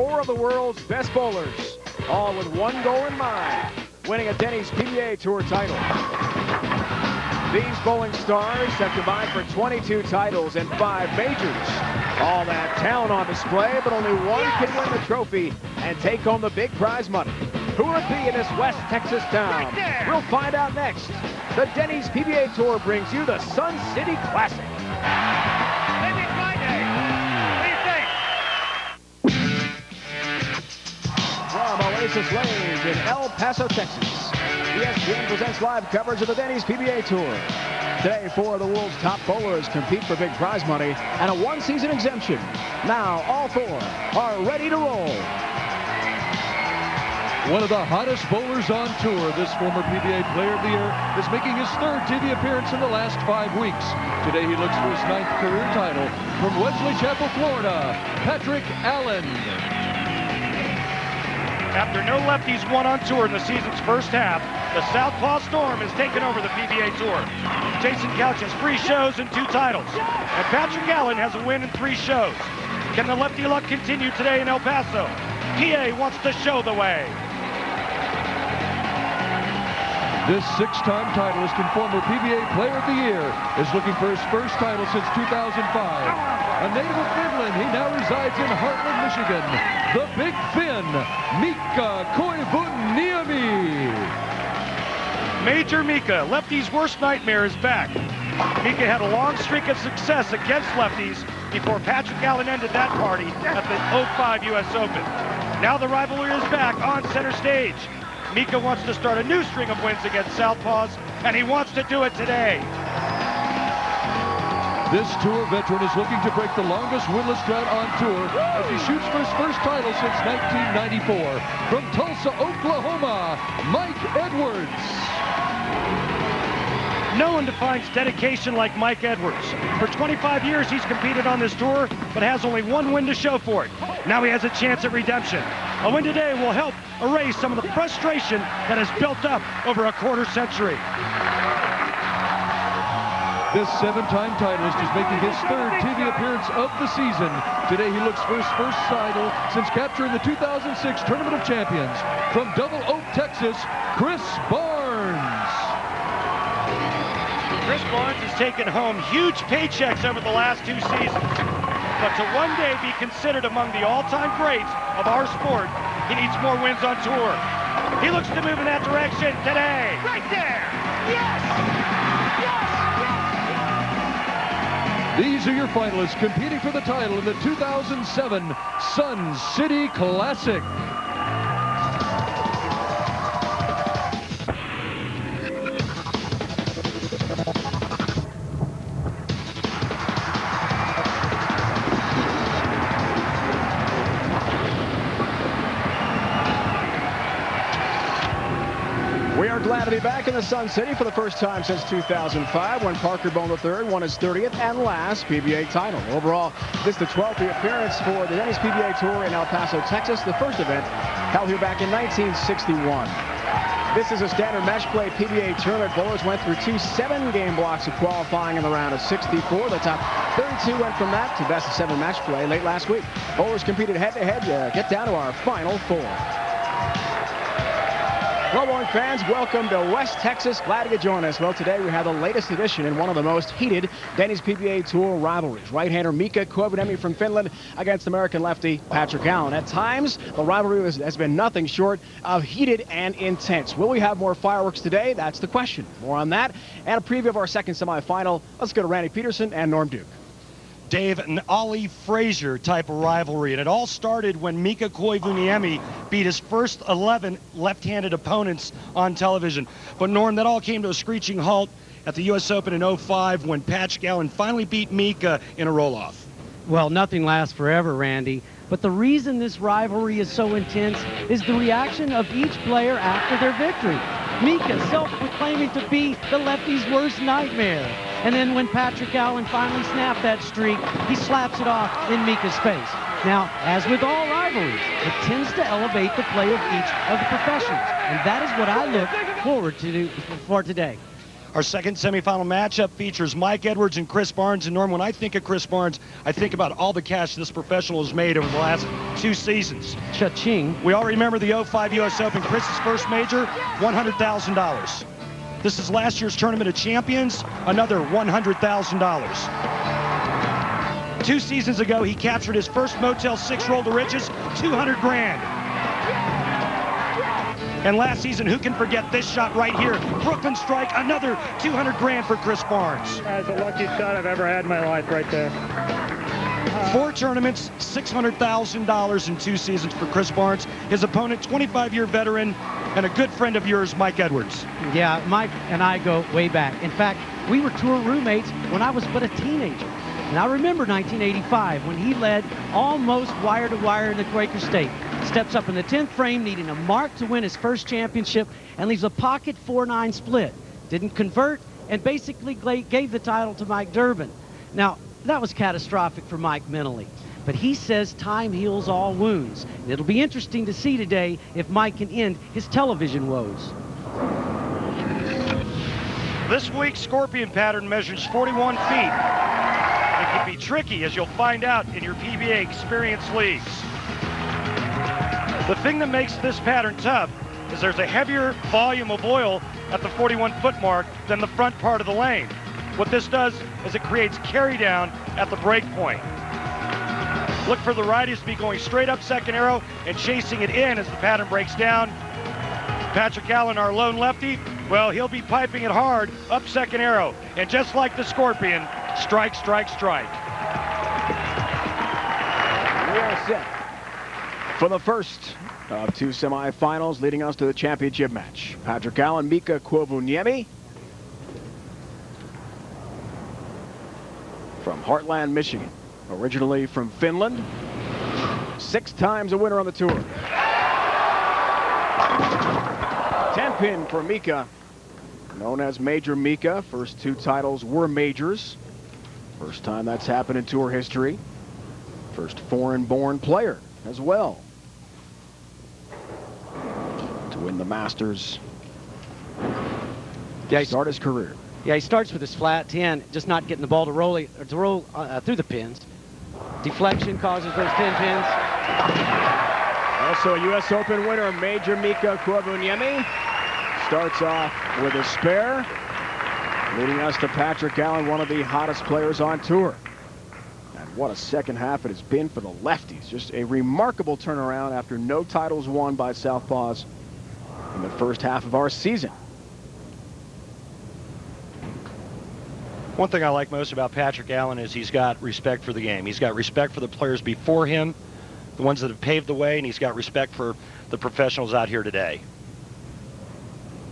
4 of the world's best bowlers, all with one goal in mind, winning a Denny's PBA Tour title. These bowling stars have combined for 22 titles and 5 majors. All that talent on display, but only one can win the trophy and take home the big prize money. Who will it be in this West Texas town? We'll find out next. The Denny's PBA Tour brings you the Sun City Classic. Maybe it's my day. What do you think? From Oasis Lanes in El Paso, Texas, ESPN presents live coverage of the Denny's PBA Tour. Today, 4 of the world's top bowlers compete for big prize money and a one-season exemption. Now, all 4 are ready to roll. One of the hottest bowlers on tour, this former PBA Player of the Year is making his 3rd TV appearance in the last 5 weeks. Today he looks for his 9th career title from Wesley Chapel, Florida, Patrick Allen. After no lefties won on tour in the season's first half, the Southpaw Storm has taken over the PBA Tour. Jason Couch has 3 shows and 2 titles, and Patrick Allen has a win in 3 shows. Can the lefty luck continue today in El Paso? PA wants to show the way. This 6-time titleist and former PBA Player of the Year is looking for his first title since 2005. A native of Finland, he now resides in Heartland, Michigan. The Big Finn, Mika Koivuniemi. Major Mika, lefty's worst nightmare, is back. Mika had a long streak of success against lefties before Patrick Allen ended that party at the 05 U.S. Open. Now the rivalry is back on center stage. Mika wants to start a new string of wins against Southpaws, and he wants to do it today. This tour veteran is looking to break the longest winless drought on tour as he shoots for his first title since 1994. From Tulsa, Oklahoma, Mike Edwards. No one defines dedication like Mike Edwards. For 25 years, he's competed on this tour, but has only 1 win to show for it. Now he has a chance at redemption. A win today will help erase some of the frustration that has built up over a quarter century. This 7-time titleist is making his 3rd TV appearance of the season. Today he looks for his first title since capturing the 2006 Tournament of Champions. From Double Oak, Texas, Chris Barnes. Chris Barnes has taken home huge paychecks over the last 2 seasons. But to one day be considered among the all-time greats of our sport, he needs more wins on tour. He looks to move in that direction today. Right there! Yes! Yes! Yes! These are your finalists competing for the title in the 2007 Sun City Classic. We are glad to be back in the Sun City for the first time since 2005 when Parker Bone III won his 30th and last PBA title. Overall, this is the 12th appearance for the Denny's PBA Tour in El Paso, Texas, the first event held here back in 1961. This is a standard match play PBA tournament. Bowlers went through 2 7-game blocks of qualifying in the round of 64. The top 32 went from that to best of 7 match play late last week. Bowlers competed head-to-head to get down to our final 4. Well, bowling fans, welcome to West Texas. Glad you could join us. Well, today we have the latest edition in one of the most heated Denny's PBA Tour rivalries. Right-hander Mika Koivuniemi from Finland against American lefty Patrick Allen. At times, the rivalry has been nothing short of heated and intense. Will we have more fireworks today? That's the question. More on that and a preview of our second semifinal. Let's go to Randy Peterson and Norm Duke. Dave, an Ali Frazier type of rivalry, and it all started when Mika Koivuniemi beat his first 11 left-handed opponents on television. But Norm, that all came to a screeching halt at the U.S. Open in 05 when Patrick Allen finally beat Mika in a roll-off. Well, nothing lasts forever, Randy. But the reason this rivalry is so intense is the reaction of each player after their victory. Mika self-proclaiming to be the lefty's worst nightmare. And then when Patrick Allen finally snapped that streak, he slaps it off in Mika's face. Now, as with all rivalries, it tends to elevate the play of each of the professionals. And that is what I look forward to for today. Our second semifinal matchup features Mike Edwards and Chris Barnes. And Norm, when I think of Chris Barnes, I think about all the cash this professional has made over the last 2 seasons. Cha-ching. We all remember the 05 U.S. Open. Chris's first major, $100,000. This is last year's Tournament of Champions, another $100,000. 2 seasons ago, he captured his first Motel 6 roll to riches, 200 grand. And last season, who can forget this shot right here? Brooklyn strike, another 200 grand for Chris Barnes. That's the luckiest shot I've ever had in my life right there. 4 tournaments, $600,000 in 2 seasons for Chris Barnes. His opponent, 25-year veteran and a good friend of yours, Mike Edwards. Yeah, Mike and I go way back. In fact, we were tour roommates when I was but a teenager. And I remember 1985 when he led almost wire to wire in the Quaker State. Steps up in the 10th frame, needing a mark to win his first championship, and leaves a pocket 4-9 split. Didn't convert, and basically gave the title to Mike Durbin. Now, that was catastrophic for Mike mentally. But he says time heals all wounds. And it'll be interesting to see today if Mike can end his television woes. This week's Scorpion pattern measures 41 feet. It can be tricky, as you'll find out in your PBA Experience Leagues. The thing that makes this pattern tough is there's a heavier volume of oil at the 41-foot mark than the front part of the lane. What this does is it creates carry down at the break point. Look for the righties to be going straight up second arrow and chasing it in as the pattern breaks down. Patrick Allen, our lone lefty, well, he'll be piping it hard up second arrow. And just like the Scorpion, strike, strike, strike. We are set for the first of 2 semifinals leading us to the championship match. Patrick Allen, Mika Koivuniemi from Heartland, Michigan. Originally from Finland. 6 times a winner on the tour. 10-pin for Mika. Known as Major Mika. First 2 titles were majors. First time that's happened in tour history. First foreign-born player as well to win the Masters. Yeah, start his career. Yeah, he starts with his flat 10, just not getting the ball to roll through the pins. Deflection causes those 10 pins. Also a U.S. Open winner, Major Mika Koivuniemi. Starts off with a spare, leading us to Patrick Allen, one of the hottest players on tour. And what a second half it has been for the lefties. Just a remarkable turnaround after no titles won by Southpaws in the first half of our season. One thing I like most about Patrick Allen is he's got respect for the game. He's got respect for the players before him, the ones that have paved the way, and he's got respect for the professionals out here today.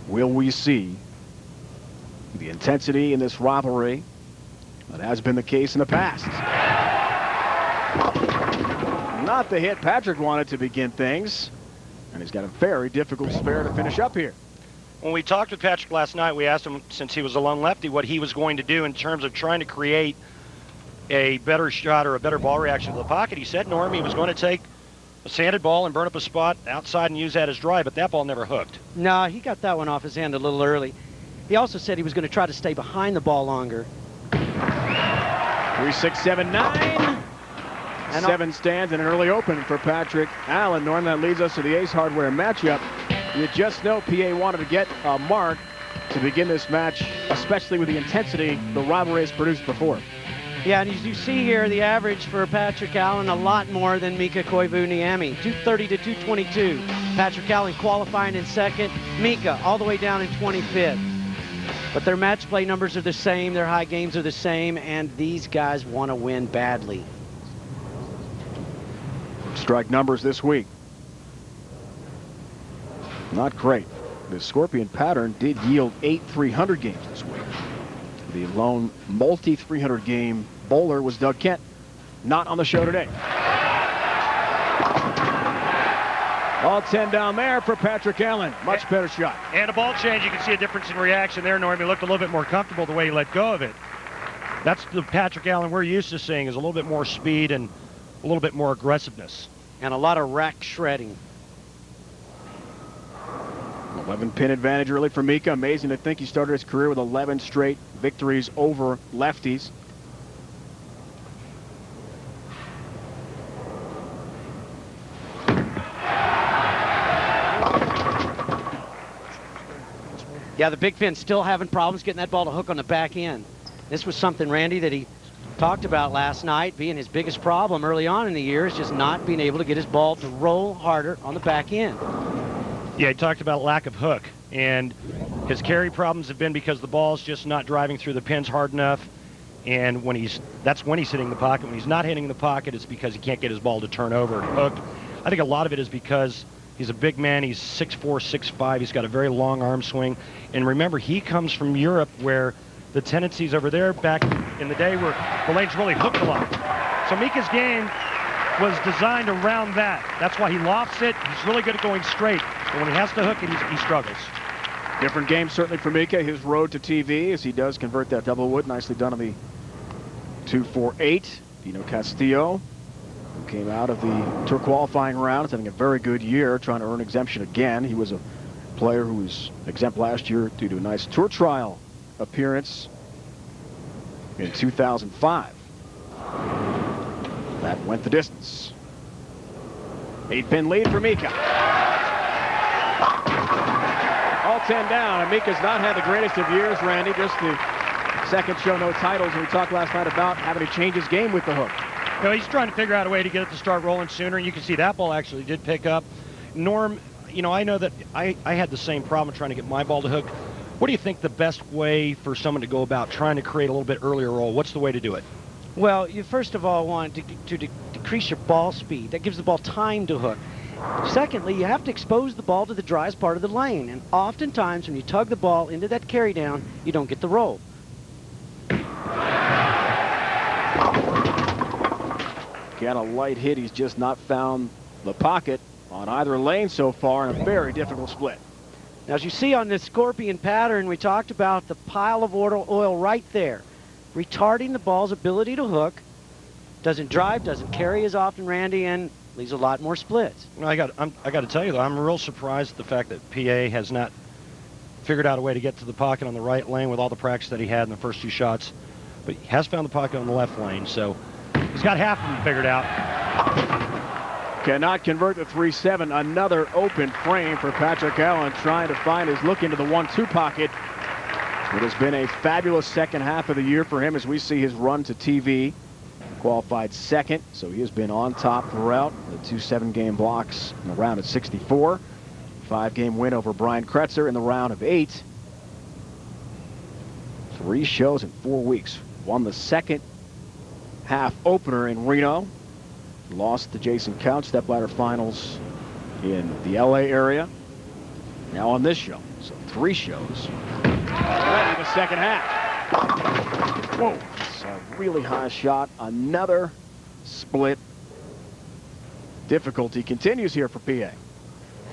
Will we see the intensity in this rivalry that has been the case in the past? Not the hit Patrick wanted to begin things, and he's got a very difficult spare to finish up here. When we talked with Patrick last night, we asked him, since he was a lone lefty, what he was going to do in terms of trying to create a better shot or a better ball reaction to the pocket. He said, Norm, he was going to take a sanded ball and burn up a spot outside and use that as drive, but that ball never hooked. No, he got that one off his hand a little early. He also said he was going to try to stay behind the ball longer. 3, 6, 7, 9. 7 stands and an early open for Patrick Allen. Norm, that leads us to the Ace Hardware matchup. You just know PA wanted to get a mark to begin this match, especially with the intensity the rivalry has produced before. Yeah, and as you see here, the average for Patrick Allen a lot more than Mika Koivuniemi, 230 to 222. Patrick Allen qualifying in second, Mika all the way down in 25th. But their match play numbers are the same, their high games are the same, and these guys want to win badly. Strike numbers this week. Not great. The Scorpion pattern did yield 8 300 games this week. The lone multi-300 game bowler was Doug Kent, not on the show today. All 10 down there for Patrick Allen. Much better shot. And a ball change, you can see a difference in reaction there, Norm. He looked a little bit more comfortable the way he let go of it. That's the Patrick Allen we're used to seeing, is a little bit more speed and a little bit more aggressiveness. And a lot of rack shredding. 11-pin advantage early for Mika. Amazing to think he started his career with 11 straight victories over lefties. Yeah, the big fin still having problems getting that ball to hook on the back end. This was something, Randy, that he talked about last night, being his biggest problem early on in the year is just not being able to get his ball to roll harder on the back end. Yeah, he talked about lack of hook, and his carry problems have been because the ball's just not driving through the pins hard enough, and that's when he's hitting the pocket. When he's not hitting the pocket, it's because he can't get his ball to turn over and hook. I think a lot of it is because he's a big man. He's 6'4", 6'5". He's got a very long arm swing. And remember, he comes from Europe where the tendencies over there back in the day were the lanes really hooked a lot. So Mika's game was designed around that. That's why he lofts it. He's really good at going straight. But when he has to hook it, he struggles. Different game certainly for Mika. His road to TV as he does convert that double wood. Nicely done on the 2-4-8. Dino Castillo, who came out of the tour qualifying rounds, having a very good year, trying to earn exemption again. He was a player who was exempt last year due to a nice tour trial appearance in 2005. That went the distance. 8-pin lead for Mika. All 10 down, and Mika's not had the greatest of years, Randy. Just the second show, no titles. And we talked last night about having to change his game with the hook. No, he's trying to figure out a way to get it to start rolling sooner, and you can see that ball actually did pick up. Norm, you know, I know that I had the same problem trying to get my ball to hook. What do you think the best way for someone to go about trying to create a little bit earlier roll? What's the way to do it? Well, you first of all want to decrease your ball speed. That gives the ball time to hook. Secondly, you have to expose the ball to the driest part of the lane. And oftentimes when you tug the ball into that carry down, you don't get the roll. Got a light hit. He's just not found the pocket on either lane so far in a very difficult split. Now, as you see on this scorpion pattern, we talked about the pile of oil right there, retarding the ball's ability to hook. Doesn't drive, doesn't carry as often, Randy, and leaves a lot more splits. I got to tell you, though, I'm real surprised at the fact that PA has not figured out a way to get to the pocket on the right lane with all the practice that he had in the first two shots. But he has found the pocket on the left lane, so he's got half of them figured out. Cannot convert the 3-7. Another open frame for Patrick Allen, trying to find his look into the 1-2 pocket. It has been a fabulous second half of the year for him as we see his run to TV. Qualified second, so he has been on top throughout. The 2 7-game blocks in the round of 64. 5-game win over Brian Kretzer in the round of 8. 3 shows in 4 weeks. Won the second half opener in Reno. Lost to Jason Couch, stepladder finals in the LA area. Now on this show, so 3 shows. Ready the second half. Whoa, it's a really high shot. Another split. Difficulty continues here for PA.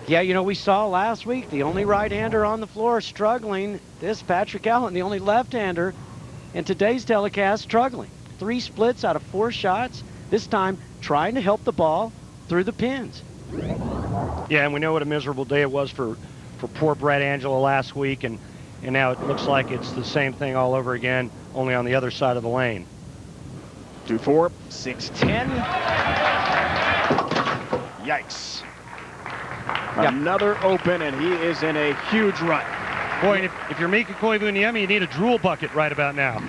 Yeah, you know, we saw last week the only right-hander on the floor struggling. This Patrick Allen, the only left-hander, in today's telecast, struggling. 3 splits out of 4 shots. This time trying to help the ball through the pins. Yeah, and we know what a miserable day it was for poor Brett Angela last week, and now it looks like it's the same thing all over again, only on the other side of the lane. 2-4, 6-10. Yikes. Yep. Another open, and he is in a huge rut. Boy, and if you're Mika Koivuniemi, you need a drool bucket right about now.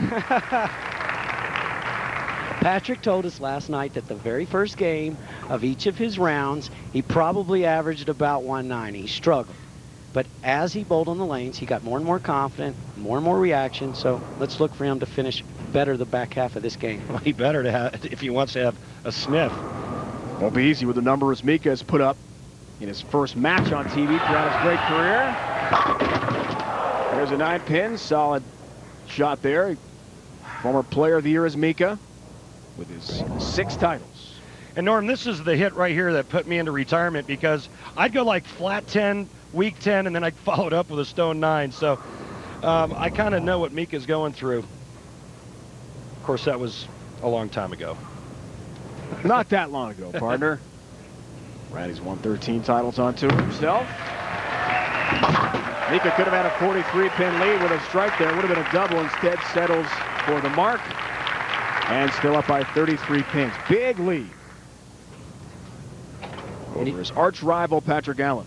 Patrick told us last night that the very first game of each of his rounds, he probably averaged about 190. He struggled. But as he bowled on the lanes, he got more and more confident, more and more reaction. So let's look for him to finish better the back half of this game. Well, he better to have, if he wants to have a sniff. Won't be easy with the numbers Mika has put up in his first match on TV throughout his great career. There's a 9-pin, solid shot there. Former player of the year is Mika, with his 6 titles. And Norm, this is the hit right here that put me into retirement, because I'd go like flat 10, weak 10, and then I'd follow it up with a stone 9. So I kind of know what Mika's going through. Of course, that was a long time ago. Not that long ago, partner. Randy's won 13 titles on tour himself. Mika could have had a 43-pin lead with a strike there. Would have been a double. Instead, settles for the mark. And still up by 33 pins. Big lead over his arch rival, Patrick Allen.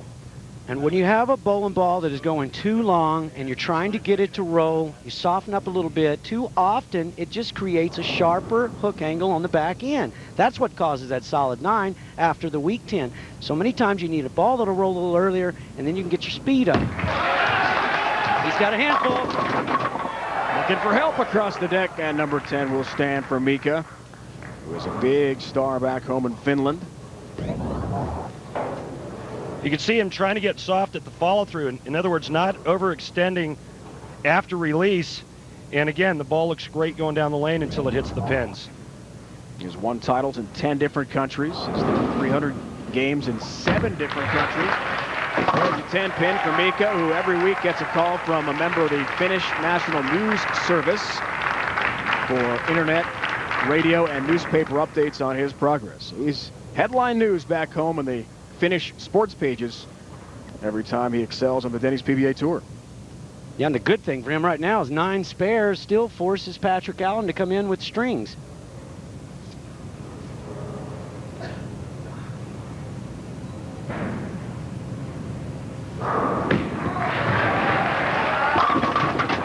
And when you have a bowling ball that is going too long and you're trying to get it to roll, you soften up a little bit. Too often, it just creates a sharper hook angle on the back end. That's what causes that solid 9 after the weak 10. So many times you need a ball that'll roll a little earlier, and then you can get your speed up. He's got a handful. Looking for help across the deck, and number 10 will stand for Mika, who is a big star back home in Finland. You can see him trying to get soft at the follow-through. In other words, not overextending after release. And again, the ball looks great going down the lane until it hits the pins. He has won titles in 10 different countries. He's done 300 games in 7 different countries. There's a 10-pin for Mika, who every week gets a call from a member of the Finnish National News Service for internet, radio, and newspaper updates on his progress. He's headline news back home in the Finnish sports pages every time he excels on the Denny's PBA Tour. Yeah, and the good thing for him right now is 9 spares still forces Patrick Allen to come in with strings.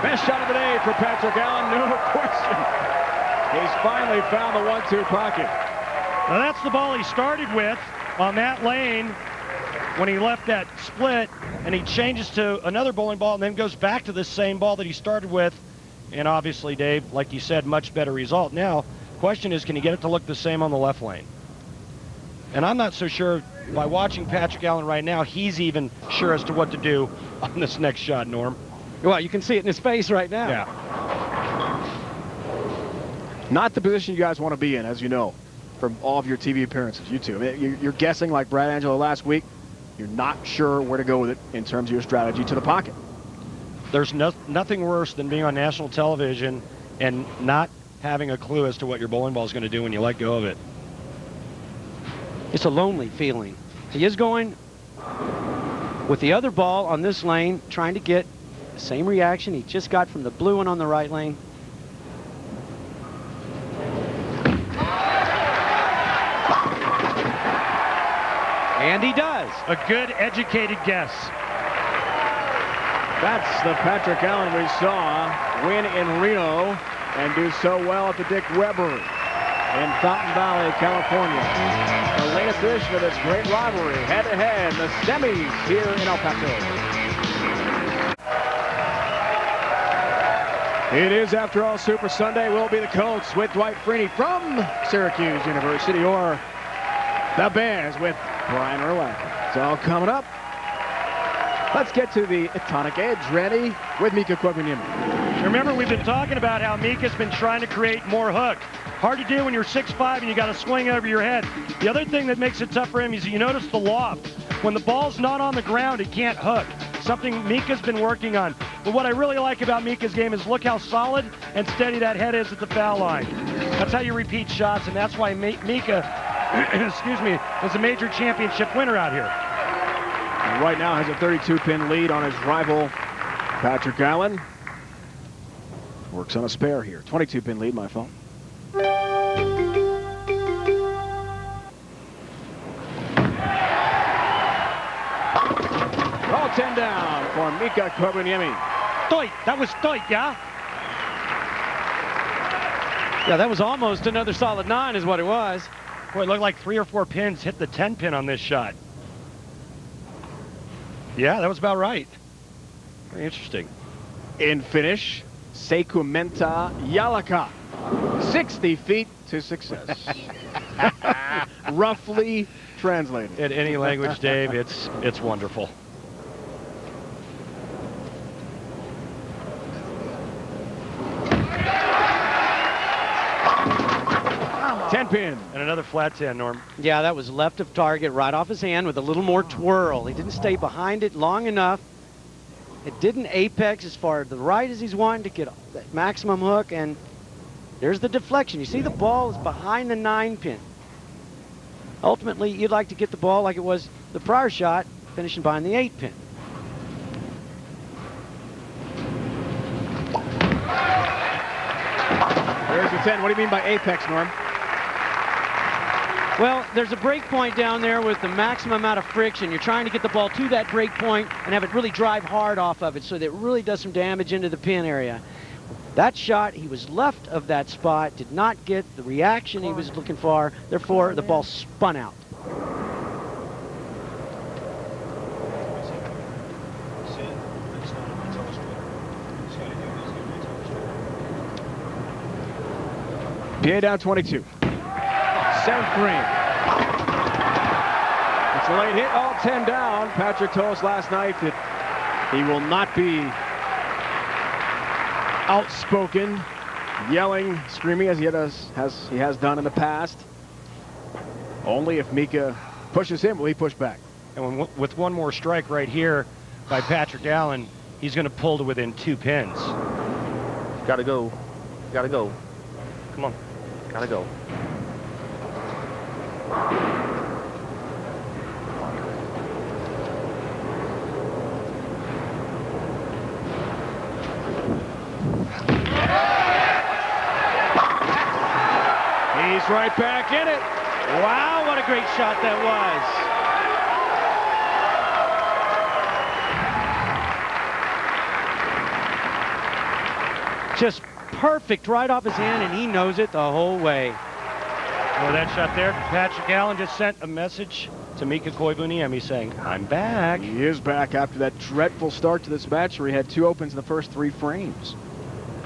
Best shot of the day for Patrick Allen, no question. He's finally found the 1-2 pocket. Now that's the ball he started with on that lane when he left that split, and he changes to another bowling ball and then goes back to the same ball that he started with. And obviously, Dave, like you said, much better result. Now, question is, can he get it to look the same on the left lane? And I'm not so sure, by watching Patrick Allen right now, he's even sure as to what to do on this next shot, Norm. Well, you can see it in his face right now. Yeah. Not the position you guys want to be in, as you know, from all of your TV appearances, you two. I mean, you're guessing like Brad Angelo last week. You're not sure where to go with it in terms of your strategy to the pocket. There's nothing worse than being on national television and not having a clue as to what your bowling ball is going to do when you let go of it. It's a lonely feeling. He is going with the other ball on this lane, trying to get the same reaction he just got from the blue one on the right lane. And he does. A good, educated guess. That's the Patrick Allen we saw win in Reno and do so well at the Dick Weber in Fountain Valley, California. The latest edition of this great rivalry, head-to-head, the semis here in El Paso. It is, after all, Super Sunday. Will be the Colts with Dwight Freeney from Syracuse University, or the Bears with Brian Urlacher. It's all coming up. Let's get to the Tonic Edge. Ready with Mika Koivuniemi. Remember, we've been talking about how Mika's been trying to create more hook. Hard to do when you're 6'5" and you got to swing over your head. The other thing that makes it tough for him is you notice the loft. When the ball's not on the ground, it can't hook. Something Mika's been working on. But what I really like about Mika's game is look how solid and steady that head is at the foul line. That's how you repeat shots, and that's why Mika excuse me, is a major championship winner out here. And right now has a 32-pin lead on his rival, Patrick Allen. Works on a spare here. 22-pin lead, my fault. All 10 down for Mika Koivuniemi. Tight. That was tight, yeah? Yeah, that was almost another solid 9 is what it was. Boy, it looked like 3 or 4 pins hit the 10-pin on this shot. Yeah, that was about right. Very interesting. In finish, Sekumenta Jalaka. 60 feet to success. Roughly translated. In any language, Dave, it's wonderful. Ten-pin. And another flat 10, Norm. Yeah, that was left of target, right off his hand with a little more twirl. He didn't stay behind it long enough. It didn't apex as far to the right as he's wanting to get that maximum hook, and there's the deflection. You see the ball is behind the 9-pin. Ultimately, you'd like to get the ball like it was the prior shot, finishing behind the 8-pin. 6'10". What do you mean by apex, Norm? Well, there's a break point down there with the maximum amount of friction. You're trying to get the ball to that break point and have it really drive hard off of it so that it really does some damage into the pin area. That shot, he was left of that spot, did not get the reaction he was looking for. Therefore, the ball spun out. PA down 22. 7th frame. It's a late hit, all 10 down. Patrick told us last night that he will not be outspoken, yelling, screaming as he has done in the past. Only if Mika pushes him will he push back. And with one more strike right here by Patrick Allen, he's going to pull to within 2 pins. Gotta go. Gotta go. Come on. Gotta go. He's right back in it. Wow, what a great shot that was. Just perfect right off his hand, and he knows it the whole way. Well, that shot there, Patrick Allen just sent a message to Mika Koivuniemi saying, I'm back. He is back after that dreadful start to this match where he had 2 opens in the first 3 frames.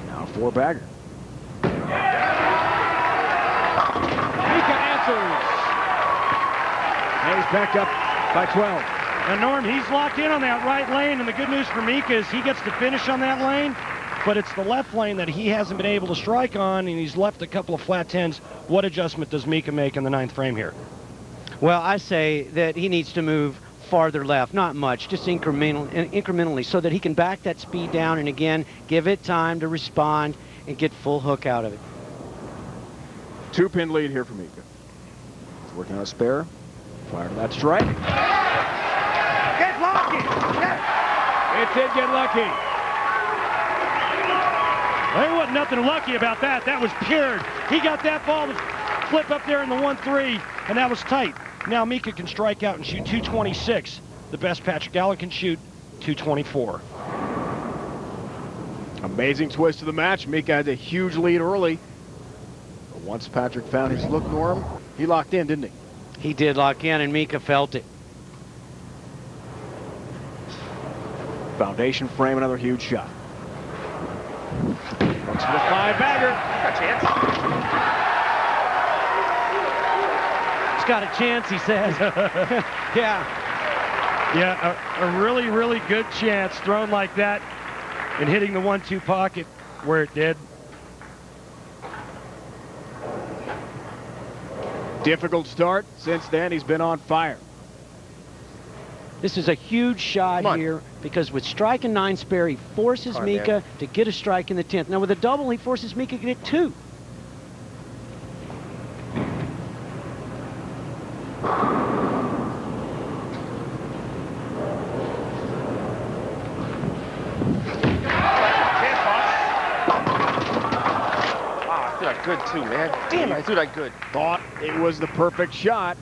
Now 4-bagger. Mika answers. And he's back up by 12. And Norm, he's locked in on that right lane, and the good news for Mika is he gets to finish on that lane, but it's the left lane that he hasn't been able to strike on, and he's left a couple of flat 10s. What adjustment does Mika make in the 9th frame here? Well, I say that he needs to move farther left, not much, just incrementally, so that he can back that speed down and again give it time to respond and get full hook out of it. 2-pin lead here for Mika. He's working on a spare. Fire to that strike. Get lucky! It did get lucky. There wasn't nothing lucky about that. That was pure. He got that ball to flip up there in the 1-3, and that was tight. Now Mika can strike out and shoot 226. The best Patrick Allen can shoot 224. Amazing twist to the match. Mika had a huge lead early. But once Patrick found his look, Norm, he locked in, didn't he? He did lock in, and Mika felt it. Foundation frame, another huge shot. Looks for the 5-bagger. Got a chance. He's got a chance, he says. Yeah. Yeah, a really, really good chance thrown like that and hitting the 1-2 pocket where it did. Difficult start. Since then, he's been on fire. This is a huge shot here because with strike and 9 spare, he forces Mika to get a strike in the 10th. Now with a double, he forces Mika to get 2. Good too, man. Damn, I threw that good. Thought it was the perfect shot.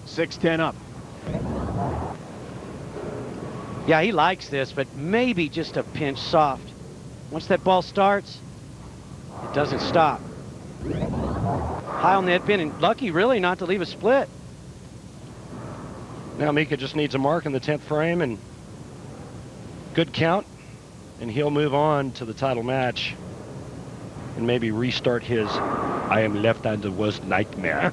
6-10 up. Yeah, he likes this, but maybe just a pinch soft. Once that ball starts, it doesn't stop. High on the head pin, and lucky really not to leave a split. Now Mika just needs a mark in the 10th frame and good count, and he'll move on to the title match and maybe restart his I am left-handed worst nightmare.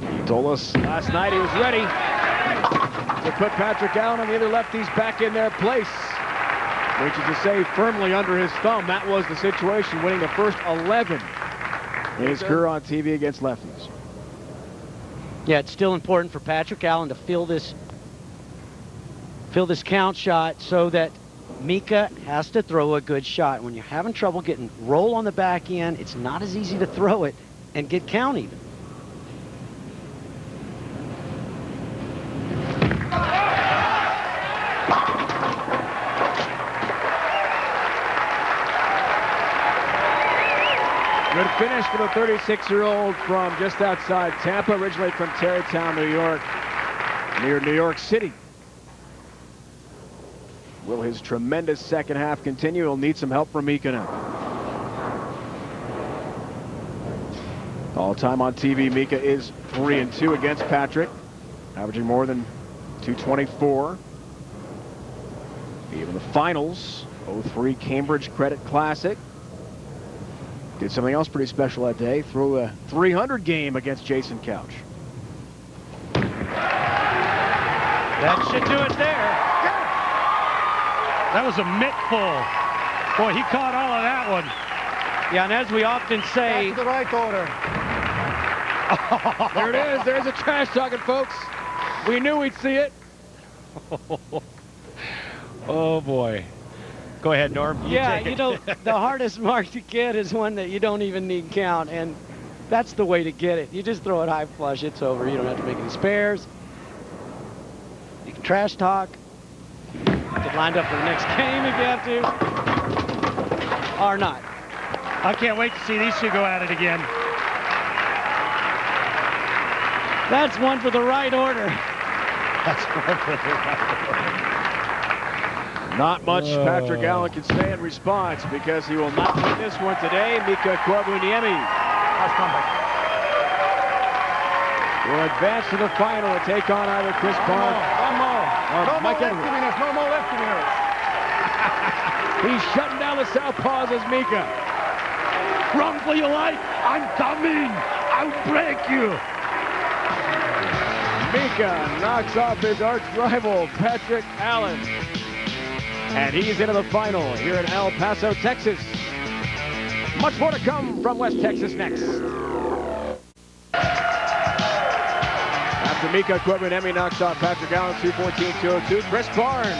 He told us last night he was ready to put Patrick Allen and the other lefties back in their place, which is to say firmly under his thumb. That was the situation, winning the first 11 in his career on TV against lefties. Yeah, it's still important for Patrick Allen to fill this count shot so that Mika has to throw a good shot. When you're having trouble getting roll on the back end, it's not as easy to throw it and get count even. Good finish for the 36-year-old from just outside Tampa, originally from Tarrytown, New York, near New York City. Will his tremendous second half continue? He'll need some help from Mika now. All time on TV, Mika is 3-2 against Patrick, averaging more than 224. Even the finals, 03 Cambridge Credit Classic. Did something else pretty special that day. Threw a 300 game against Jason Couch. That should do it there. That was a mitt full. Boy, he caught all of that one. Yeah, and as we often say... Back to the right order. There it is. There's a trash talking, folks. We knew we'd see it. Oh, boy. Go ahead, Norm. Yeah, take it. you know, the hardest mark to get is one that you don't even need count, and that's the way to get it. You just throw it high flush, it's over. You don't have to make any spares. You can trash talk. Get lined up for the next game if you have to. Or not. I can't wait to see these two go at it again. That's one for the right order. That's one for the right order. Not much Patrick Allen can say in response because he will not win this one today. Mika Koivuniemi will advance to the final and take on either Chris Barnes or Mike Edwards. No more left winners. He's shutting down the southpaws as Mika. Run for your life. I'm coming. I'll break you. Mika knocks off his arch rival, Patrick Allen. And he's into the final here in El Paso, Texas. Much more to come from West Texas next. After Mika Koivuniemi knocks off Patrick Allen 214-202, Chris Barnes,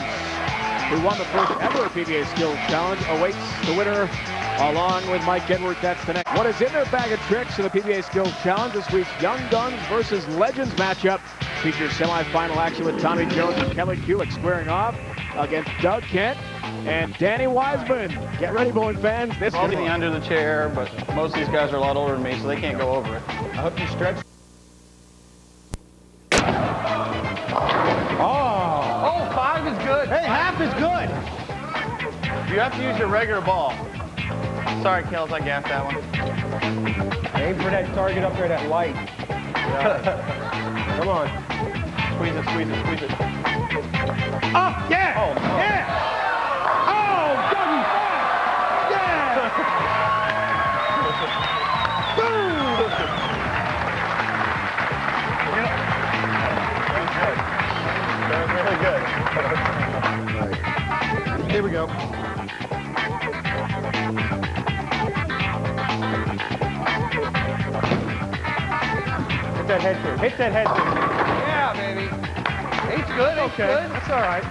who won the first ever PBA Skills Challenge, awaits the winner along with Mike Edwards. That's the next. What is in their bag of tricks for the PBA Skills Challenge? This week's Young Guns versus Legends matchup features semifinal action with Tommy Jones and Kelly Kulick squaring off against Doug Kent and Danny Wiseman. Get ready, bowling fans. This is Getting under the chair, but most of these guys are a lot older than me, so they can't go over it. I hope you stretch. Oh, 5 is good. Hey, half is good. You have to use your regular ball. Sorry, Kels, I gaffed that one. Aim for that target up there, that light. Come on. Squeeze it, squeeze it, squeeze it. Oh, yeah. Oh, no. Yeah. Oh, double five. Yeah. Boom. That was really good. Here we go. Hit that head through. Hit that head through. Yeah, baby. 8's good, 8's Okay, good. that's all right.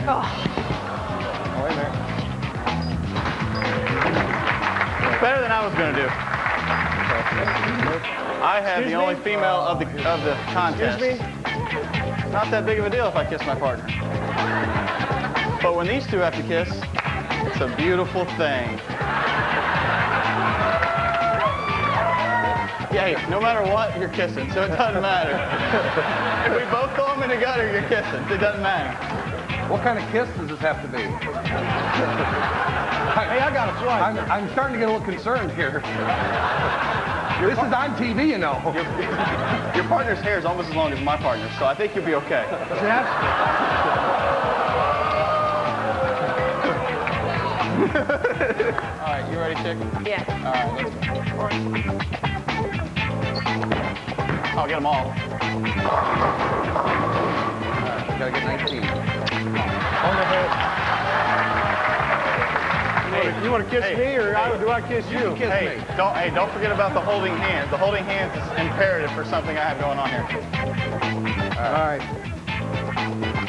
Oh, wait a minute. Better than I was going to do. I have the only female of the contest. Excuse me? It's not that big of a deal if I kiss my partner. But when these two have to kiss, it's a beautiful thing. Yeah, hey, no matter what, you're kissing, so it doesn't matter. If we both throw them in the gutter, you're kissing. It doesn't matter. What kind of kiss does this have to be? Hey, I got a flight. I'm starting to get a little concerned here. This is on TV, you know. Your partner's hair is almost as long as my partner's, so I think you'll be okay. All right, you ready, chick? Yeah. All right, let's go. I'll get them all. Gotta get 19. On the head. You want to kiss me, or do I kiss you? Kiss me. Don't forget about the holding hands. The holding hands is imperative for something I have going on here. All right.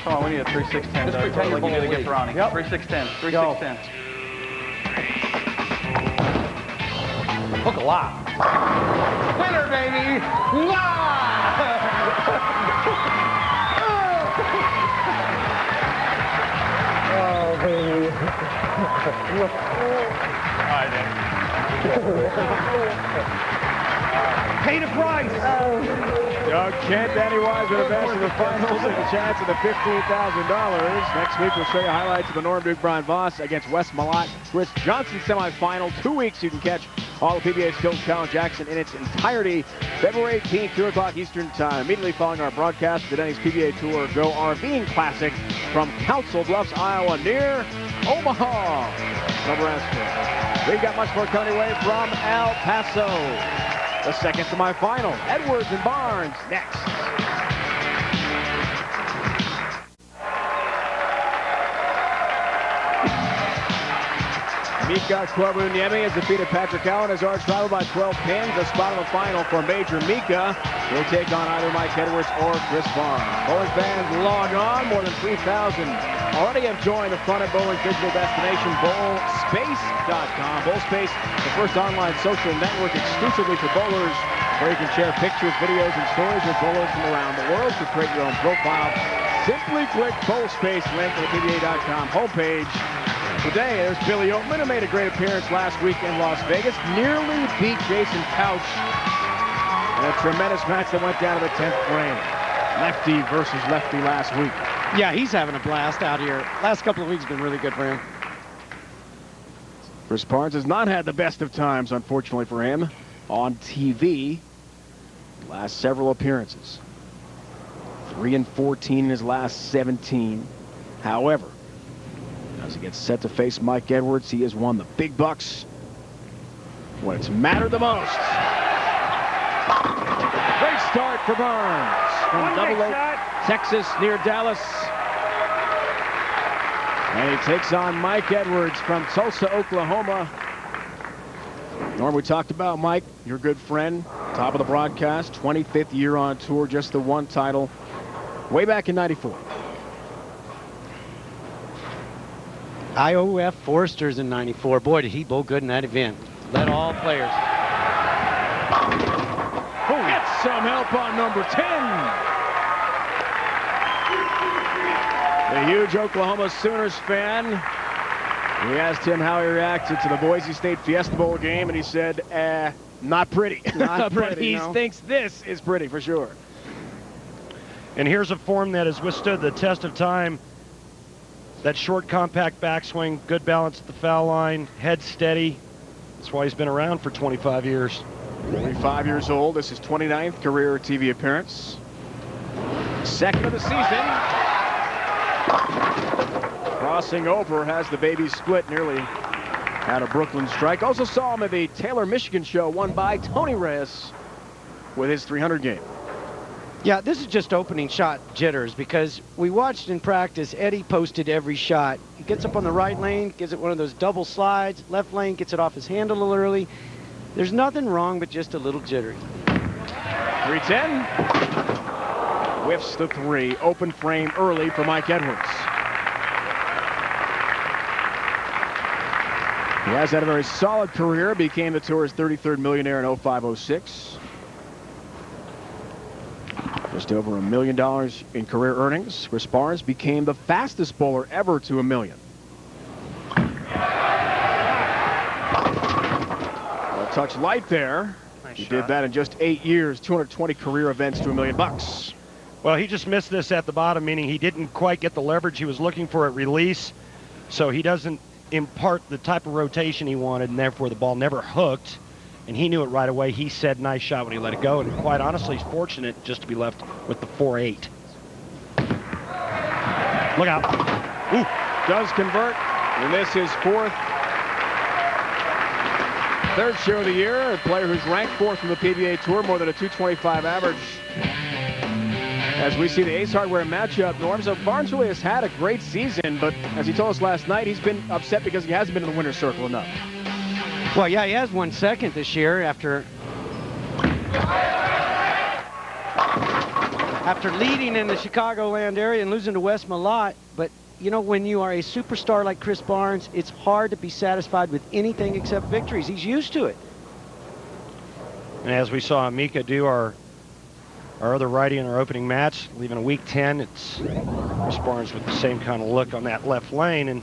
Come on, we need a 3-6-10. Just pretend you're like you did against bowling. Ronnie. Yep. 3-6-10. 3-6-10. Hook a lot. Winner, baby! Oh, Pay the price. Doug Kent, Danny Wiseman advance to the finals and a chance at the $15,000. Next week, we'll show you highlights of the Norm Duke Brian Voss against Wes Malott. Chris Johnson semifinal. 2 weeks you can catch all the PBA Skills Challenge action in its entirety. February 18th, 2 o'clock Eastern Time. Immediately following our broadcast of the Denny's PBA Tour Go RVing Classic from Council Bluffs, Iowa, near Omaha, Nebraska. We've got much more coming away from El Paso. The second semifinal, Edwards and Barnes next. Mika Koivuniemi has defeated Patrick Allen as arch rival by 12 pins. A spot in the final for Major Mika. He'll take on either Mike Edwards or Chris Barnes. Bowling fans log on. More than 3,000 already have joined the Fun at Bowling's digital destination, bowlspace.com. Bowlspace, the first online social network exclusively for bowlers, where you can share pictures, videos, and stories with bowlers from around the world. To create your own profile, simply click Bowlspace link on the PBA.com homepage. Today, there's Billy Oatman, who made a great appearance last week in Las Vegas. Nearly beat Jason Couch in a tremendous match that went down to the 10th frame. Lefty versus lefty last week. Yeah, he's having a blast out here. Last couple of weeks have been really good for him. Chris Barnes has not had the best of times, unfortunately for him, on TV. Last several appearances. 3-14 in his last 17. However, as he gets set to face Mike Edwards, he has won the big bucks when it's mattered the most. Great start for Barnes from Double Oak, Texas, near Dallas. And he takes on Mike Edwards from Tulsa, Oklahoma. Norm, we talked about Mike, your good friend, top of the broadcast, 25th year on tour, just the one title, way back in '94. IOF Foresters in '94. Boy, did he bowl good in that event. Led all players. Gets some help on number 10. The huge Oklahoma Sooners fan. We asked him how he reacted to the Boise State Fiesta Bowl game, and he said, not pretty. Not pretty, But he no. thinks this is pretty for sure. And here's a form that has withstood the test of time. That short, compact backswing, good balance at the foul line, head steady. That's why he's been around for 25 years. 45 years old. This is 29th career TV appearance. Second of the season. Crossing over, has the baby split, nearly had a Brooklyn strike. Also saw him at the Taylor, Michigan show, won by Tony Reyes with his 300 game. Yeah, this is just opening shot jitters, because we watched in practice, Eddie posted every shot. He gets up on the right lane, gives it one of those double slides. Left lane gets it off his handle a little early. There's nothing wrong, but just a little jittery. 310. Whiffs the 3. Open frame early for Mike Edwards. He has had a very solid career. Became the tour's 33rd millionaire in 05-06. Just over $1 million in career earnings. Chris Barnes became the fastest bowler ever to $1 million. A touch light there. Nice He shot. did that in just 8 years. 220 career events to $1 million. Well, he just missed this at the bottom, meaning he didn't quite get the leverage he was looking for at release. So he doesn't impart the type of rotation he wanted, and therefore the ball never hooked. And he knew it right away. He said, nice shot when he let it go. And quite honestly, he's fortunate just to be left with the 4-8. Look out. Ooh. Does convert. And this is fourth. Third show of the year. A player who's ranked fourth in the PBA Tour, more than a 225 average. As we see the Ace Hardware matchup, Norm. So Barnes really has had a great season, but as he told us last night, he's been upset because he hasn't been in the winner's circle enough. Well, yeah, he has won second this year after leading in the Chicagoland area and losing to Wes Malott. But, you know, when you are a superstar like Chris Barnes, it's hard to be satisfied with anything except victories. He's used to it. And as we saw Mika do our other righty in our opening match, leaving a week 10, it's Chris Barnes with the same kind of look on that left lane. And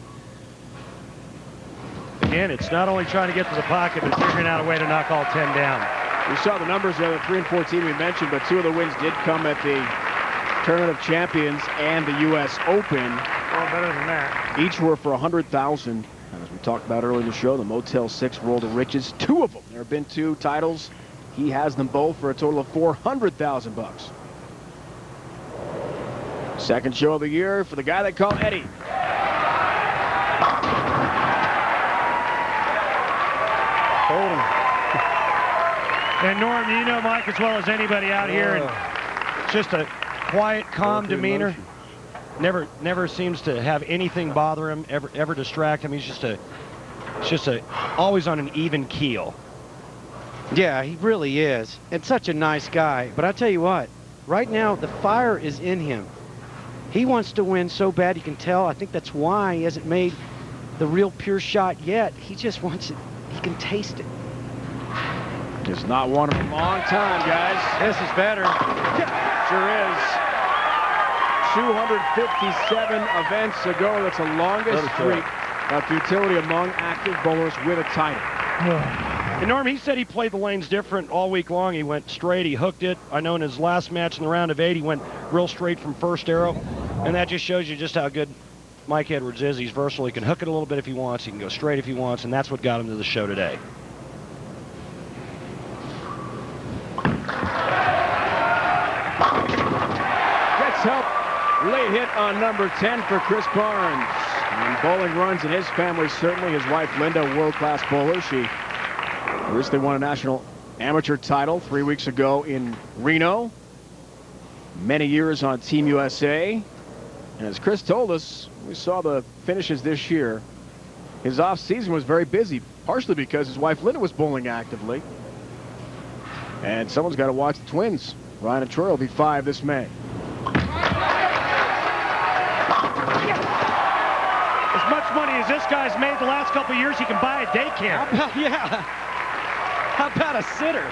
again, it's not only trying to get to the pocket, but figuring out a way to knock all 10 down. We saw the numbers there, the 3 and 14 we mentioned, but 2 of the wins did come at the Tournament of Champions and the U.S. Open. Well, better than that. Each were for $100,000. And as we talked about earlier in the show, the Motel 6 roll to riches. 2 of them. There have been 2 titles. He has them both for a total of $400,000. Second show of the year for the guy they call Eddie. Hold him. And Norm, you know Mike as well as anybody out here, and just a quiet, calm demeanor. Never seems to have anything bother him, ever distract him. He's just always on an even keel. Yeah, he really is. And such a nice guy. But I tell you what, right now the fire is in him. He wants to win so bad, you can tell. I think that's why he hasn't made the real pure shot yet. He just wants it. He can taste it. Just not won in a long time, guys. This is better. Sure is. 257 events ago. That's the longest streak of futility among active bowlers with a title. And Norm, he said he played the lanes different all week long. He went straight, he hooked it. I know in his last match in the round of 8, he went real straight from first arrow. And that just shows you just how good Mike Edwards is. He's versatile. He can hook it a little bit if he wants. He can go straight if he wants. And that's what got him to the show today. Gets help. Late hit on number 10 for Chris Barnes. And bowling runs in his family, certainly. His wife, Linda, world-class bowler. She recently won a national amateur title 3 weeks ago in Reno. Many years on Team USA. And as Chris told us, we saw the finishes this year. His off-season was very busy, partially because his wife, Linda, was bowling actively. And someone's got to watch the twins. Ryan and Troy will be 5 this May. As much money as this guy's made the last couple of years, he can buy a daycare. How about a sitter?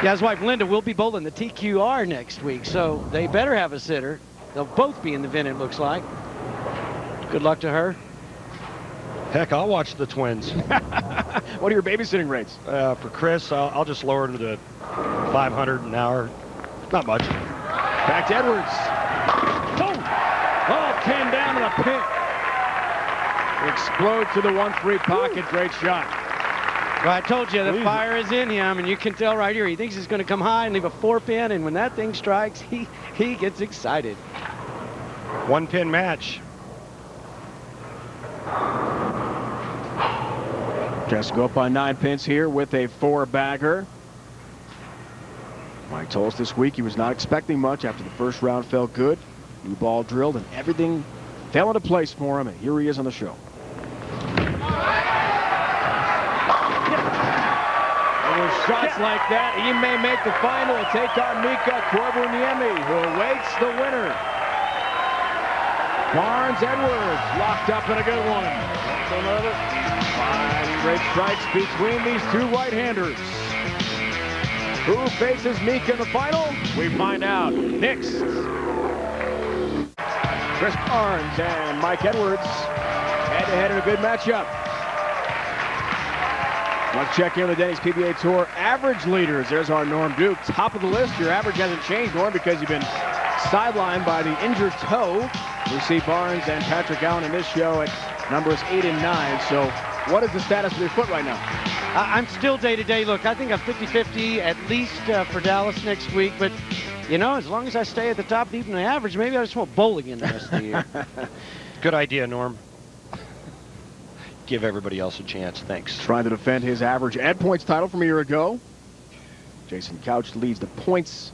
Yeah, his wife Linda will be bowling the TQR next week, so they better have a sitter. They'll both be in the event, it looks like. Good luck to her. Heck, I'll watch the twins. What are your babysitting rates? For Chris, I'll just lower him to 500 an hour. Not much. Back to Edwards. Oh, 10 down in a pin. Explode to the 1-3 pocket. Great shot. Well, I told you the fire is in him, and you can tell right here. He thinks he's going to come high and leave a 4-pin, and when that thing strikes, he gets excited. 1-pin match. Just go up by 9 pins here with a 4-bagger. Mike told us this week he was not expecting much after the first round felt good. New ball drilled, and everything fell into place for him, and here he is on the show. Shots like that, he may make the final and take on Mika Koivuniemi, who awaits the winner. Barnes Edwards locked up in a good one. That's another 5 straight strikes between these 2 right-handers. Who faces Mika in the final? We find out next. Chris Barnes and Mike Edwards head-to-head in a good matchup. Let's check in with the Denny's PBA Tour average leaders. There's our Norm Duke, top of the list. Your average hasn't changed, Norm, because you've been sidelined by the injured toe. We see Barnes and Patrick Allen in this show at numbers 8 and 9. So what is the status of your foot right now? I'm still day-to-day. Look, I think I'm 50-50 at least for Dallas next week. But, you know, as long as I stay at the top, even the average, maybe I just won't bowling in the rest of the year. Good idea, Norm. Give everybody else a chance. Thanks. Trying to defend his average and points title from a year ago. Jason Couch leads the points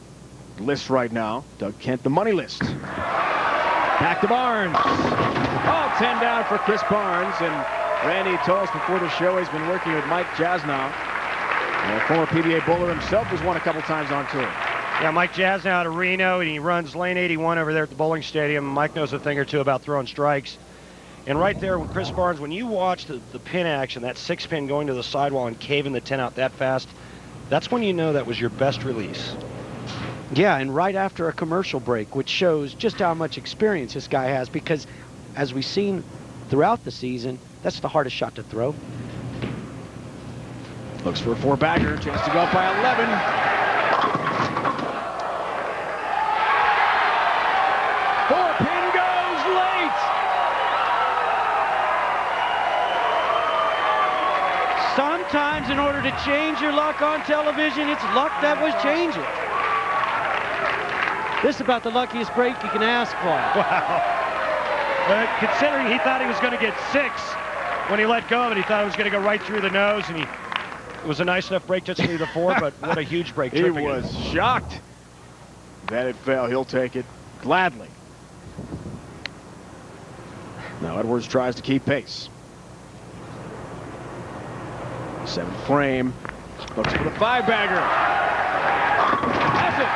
list right now. Doug Kent, the money list. Back to Barnes. Oh, 10 down for Chris Barnes. And Randy told us before the show he's been working with Mike Jasnow, a former PBA bowler himself, who's won a couple times on tour. Yeah, Mike Jasnow out of Reno, and he runs lane 81 over there at the bowling stadium. Mike knows a thing or two about throwing strikes. And right there with Chris Barnes, when you watch the pin action, that 6-pin going to the sidewall and caving the 10 out that fast, that's when you know that was your best release. Yeah, and right after a commercial break, which shows just how much experience this guy has, because as we've seen throughout the season, that's the hardest shot to throw. Looks for a four-bagger. Chance to go up by 11. Four-pin goes late. Sometimes in order to change your luck on television, it's luck that was changing. This is about the luckiest break you can ask for. Wow. Considering he thought he was going to get 6 when he let go of it, he thought it was going to go right through the nose, and it was a nice enough break just to leave the 4, but what a huge break. He was shocked that it fell. He'll take it gladly. Now Edwards tries to keep pace. 7th frame. Looks for the 5-bagger. That's it.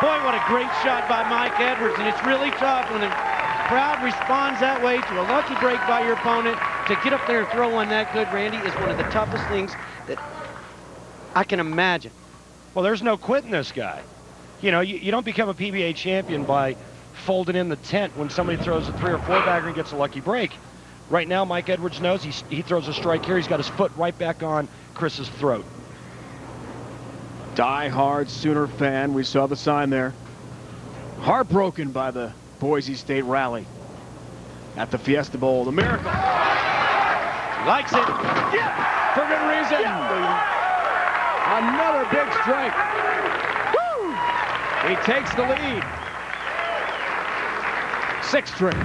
Boy, what a great shot by Mike Edwards, and it's really tough when the crowd responds that way to a lucky break by your opponent. To get up there and throw one that good, Randy, is one of the toughest things that I can imagine. Well, there's no quitting this guy. You know, you don't become a PBA champion by folding in the tent when somebody throws a 3 or 4-bagger and gets a lucky break. Right now, Mike Edwards knows he throws a strike here. He's got his foot right back on Chris's throat. Die-hard Sooner fan. We saw the sign there. Heartbroken by the Boise State rally at the Fiesta Bowl. The Miracle. Likes it. Yeah, for good reason. Yeah. Another big strike. Woo! He takes the lead. 6th string.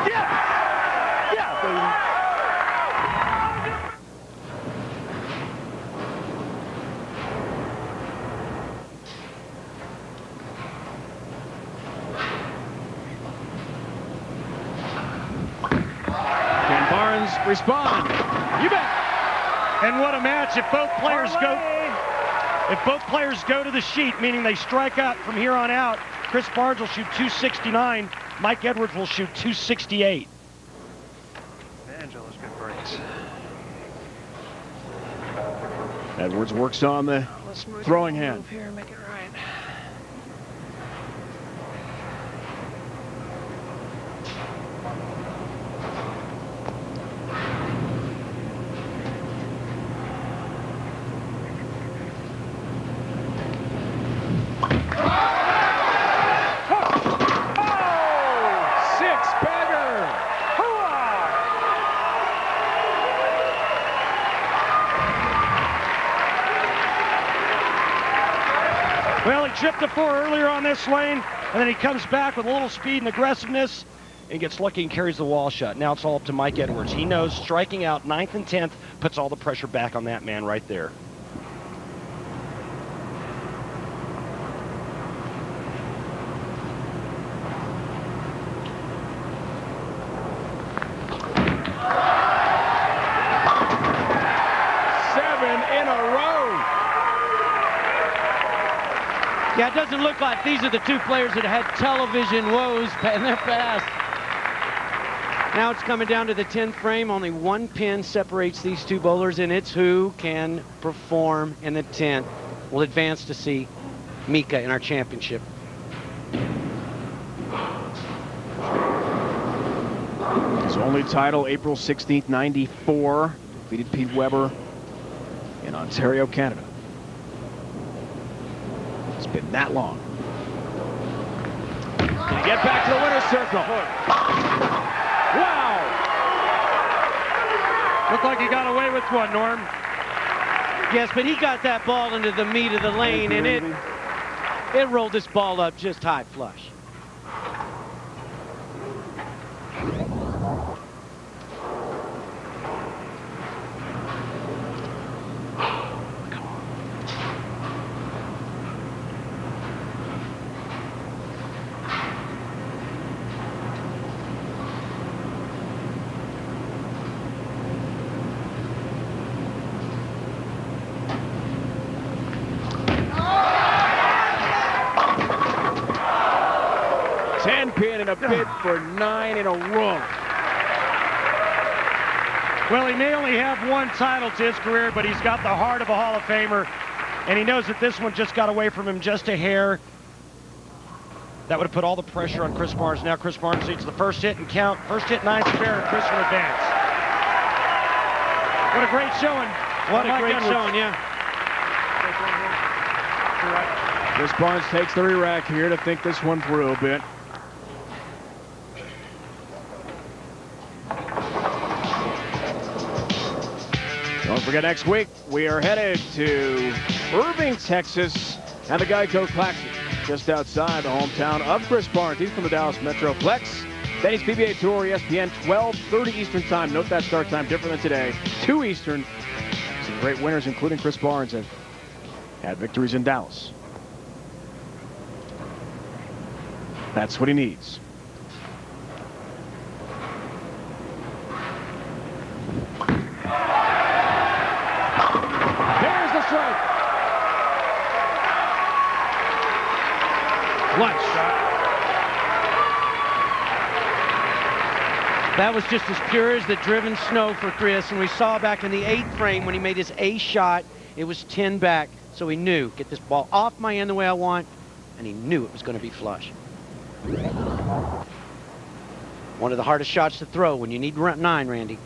Yeah! Yeah, baby. Can Barnes respond? You bet. And what a match if both players go to the sheet, meaning they strike out from here on out. Chris Barnes will shoot 269. Mike Edwards will shoot 268. Angela's good breaks. Edwards works on the throwing hand. Here and make it right. Well, he chipped the 4 earlier on this lane, and then he comes back with a little speed and aggressiveness and gets lucky and carries the wall shut. Now it's all up to Mike Edwards. He knows striking out 9th and 10th puts all the pressure back on that man right there. Yeah, it doesn't look like these are the two players that had television woes in their past. Now it's coming down to the 10th frame. Only 1 pin separates these two bowlers, and it's who can perform in the 10th. We'll advance to see Mika in our championship. His only title, April 16th, 94. Defeated Pete Weber in Ontario, Canada. It's been that long. Can he get back to the winner's circle? Wow! Looked like he got away with one, Norm. Yes, but he got that ball into the meat of the lane, and it rolled this ball up just high flush. Pin and a bid for 9 in a row. Well, he may only have 1 title to his career, but he's got the heart of a Hall of Famer, and he knows that this one just got away from him just a hair. That would have put all the pressure on Chris Barnes. Now Chris Barnes needs the first hit and count. First hit, 9 spare, and Chris will advance. What a great showing. What a great showing, yeah. Chris Barnes takes the re-rack here to think this one through a bit. Don't forget, next week we are headed to Irving, Texas, and the Geico Classic, just outside the hometown of Chris Barnes. He's from the Dallas Metroplex. Denny's PBA Tour, ESPN, 12:30 Eastern Time. Note that start time different than today, 2 Eastern. Some great winners, including Chris Barnes, have had victories in Dallas. That's what he needs. There's the strike. Lunch shot. That was just as pure as the driven snow for Chris, and we saw back in the 8th frame when he made his ace shot, it was 10 back, so he knew, get this ball off my end the way I want, and he knew it was going to be flush. One of the hardest shots to throw when you need 9, Randy.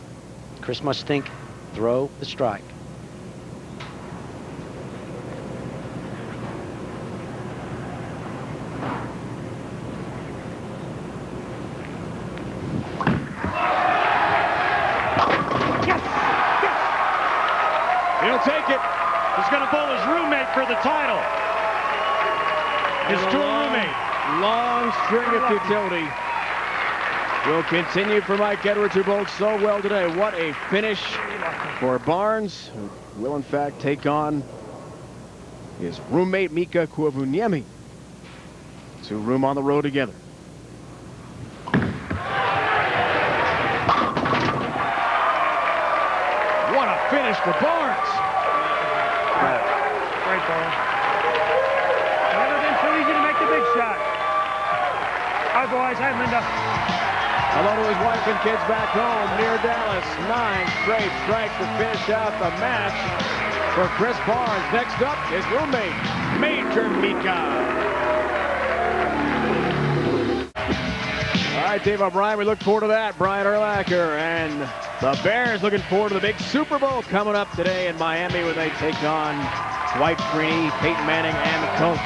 Chris must think, throw the strike. He'll take it. He's going to bowl his roommate for the title. His tour roommate. Long string of futility will continue for Mike Edwards, who bowled so well today. What a finish for Barnes, who will in fact take on his roommate Mika Koivuniemi to room on the road together. What a finish for Barnes. Great ball. Never been so easy to make the big shot. Hi, boys. Hi, Linda. Hello to his wife and kids back home near Dallas. 9 straight strikes to finish out the match for Chris Barnes. Next up, his roommate, Major Mika. All right, Dave O'Brien, we look forward to that. Brian Urlacher and the Bears looking forward to the big Super Bowl coming up today in Miami when they take on Dwight Freeney, Peyton Manning, and the Colts.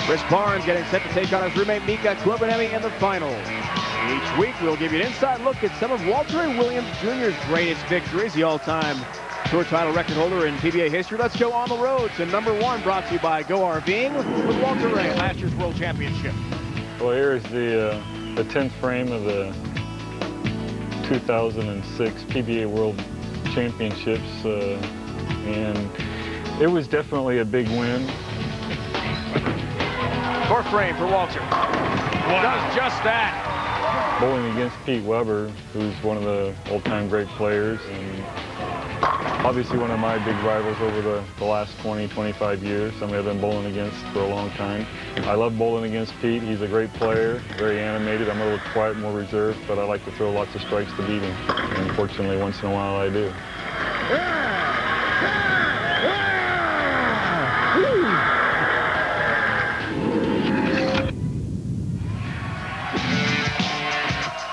Chris Barnes getting set to take on his roommate Mika Koivuniemi in the final. Each week, we'll give you an inside look at some of Walter A. Williams Jr.'s greatest victories, the all-time tour title record holder in PBA history. Let's go on the road to number 1, brought to you by Go RVing with Walter Ray, last year's World Championship. Well, here is the 10th frame of the 2006 PBA World Championships, and it was definitely a big win. 4th frame for Walter. Does just that. Bowling against Pete Weber, who's one of the all-time great players, and obviously one of my big rivals over the last 20, 25 years, somebody I've been bowling against for a long time. I love bowling against Pete. He's a great player, very animated. I'm a little quiet, more reserved, but I like to throw lots of strikes to beat him. And fortunately, once in a while, I do.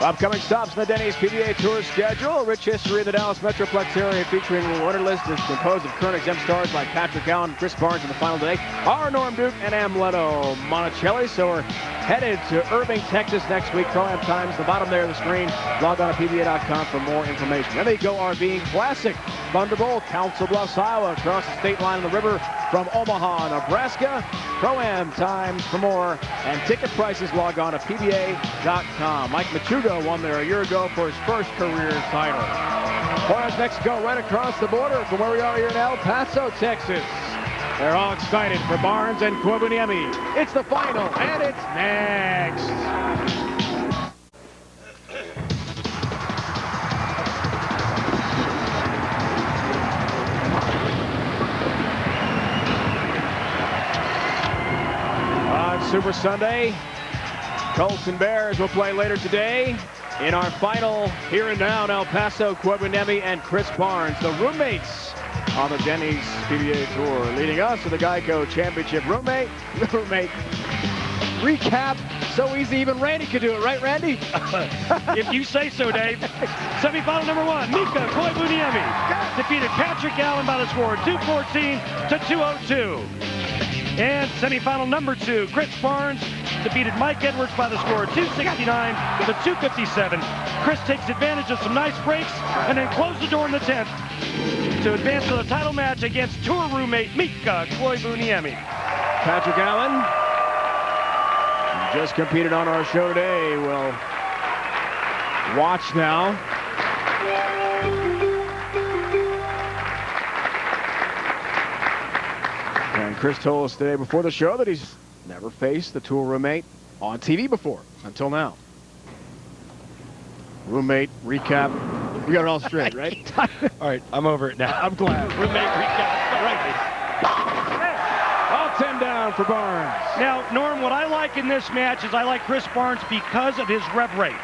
Upcoming stops in the Denny's PBA Tour schedule. A rich history of the Dallas Metroplex area featuring a winner list is composed of current exempt stars like Patrick Allen and Chris Barnes in the final today. Our Norm Duke and Amleto Monticelli. So we're headed to Irving, Texas next week. Pro-Am times, the bottom there of the screen. Log on to PBA.com for more information. Then they Go RVing Classic. Thunderbolt, Council Bluffs, Iowa, across the state line of the river from Omaha, Nebraska. Pro-Am times for more, and ticket prices, log on to PBA.com. Mike Machuga won there a year ago for his first career title. Barnes next go right across the border from where we are here in El Paso, Texas. They're all excited for Barnes and Koivuniemi. It's the final, and it's next. Super Sunday, Colts and Bears will play later today. In our final here and now in El Paso, Koivuniemi and Chris Barnes, the roommates on the Denny's PBA Tour. Leading us to the Geico Championship roommate recap. So easy, even Randy could do it, right, Randy? If you say so, Dave. Semifinal number 1, Mika Koivuniemi defeated Patrick Allen by the score 214 to 202. And semifinal number 2, Chris Barnes defeated Mike Edwards by the score 269 to 257. Chris takes advantage of some nice breaks and then closed the door in the 10th to advance to the title match against tour roommate Mika Koivuniemi. Patrick Allen, who just competed on our show today, will watch now. And Chris told us today before the show that he's never faced the tour roommate on TV before, until now. Roommate recap. We got it all straight, right? All right, I'm over it now. I'm glad. Roommate recap. All right. All 10 down for Barnes. Now, Norm, what I like in this match is I like Chris Barnes because of his rev rate.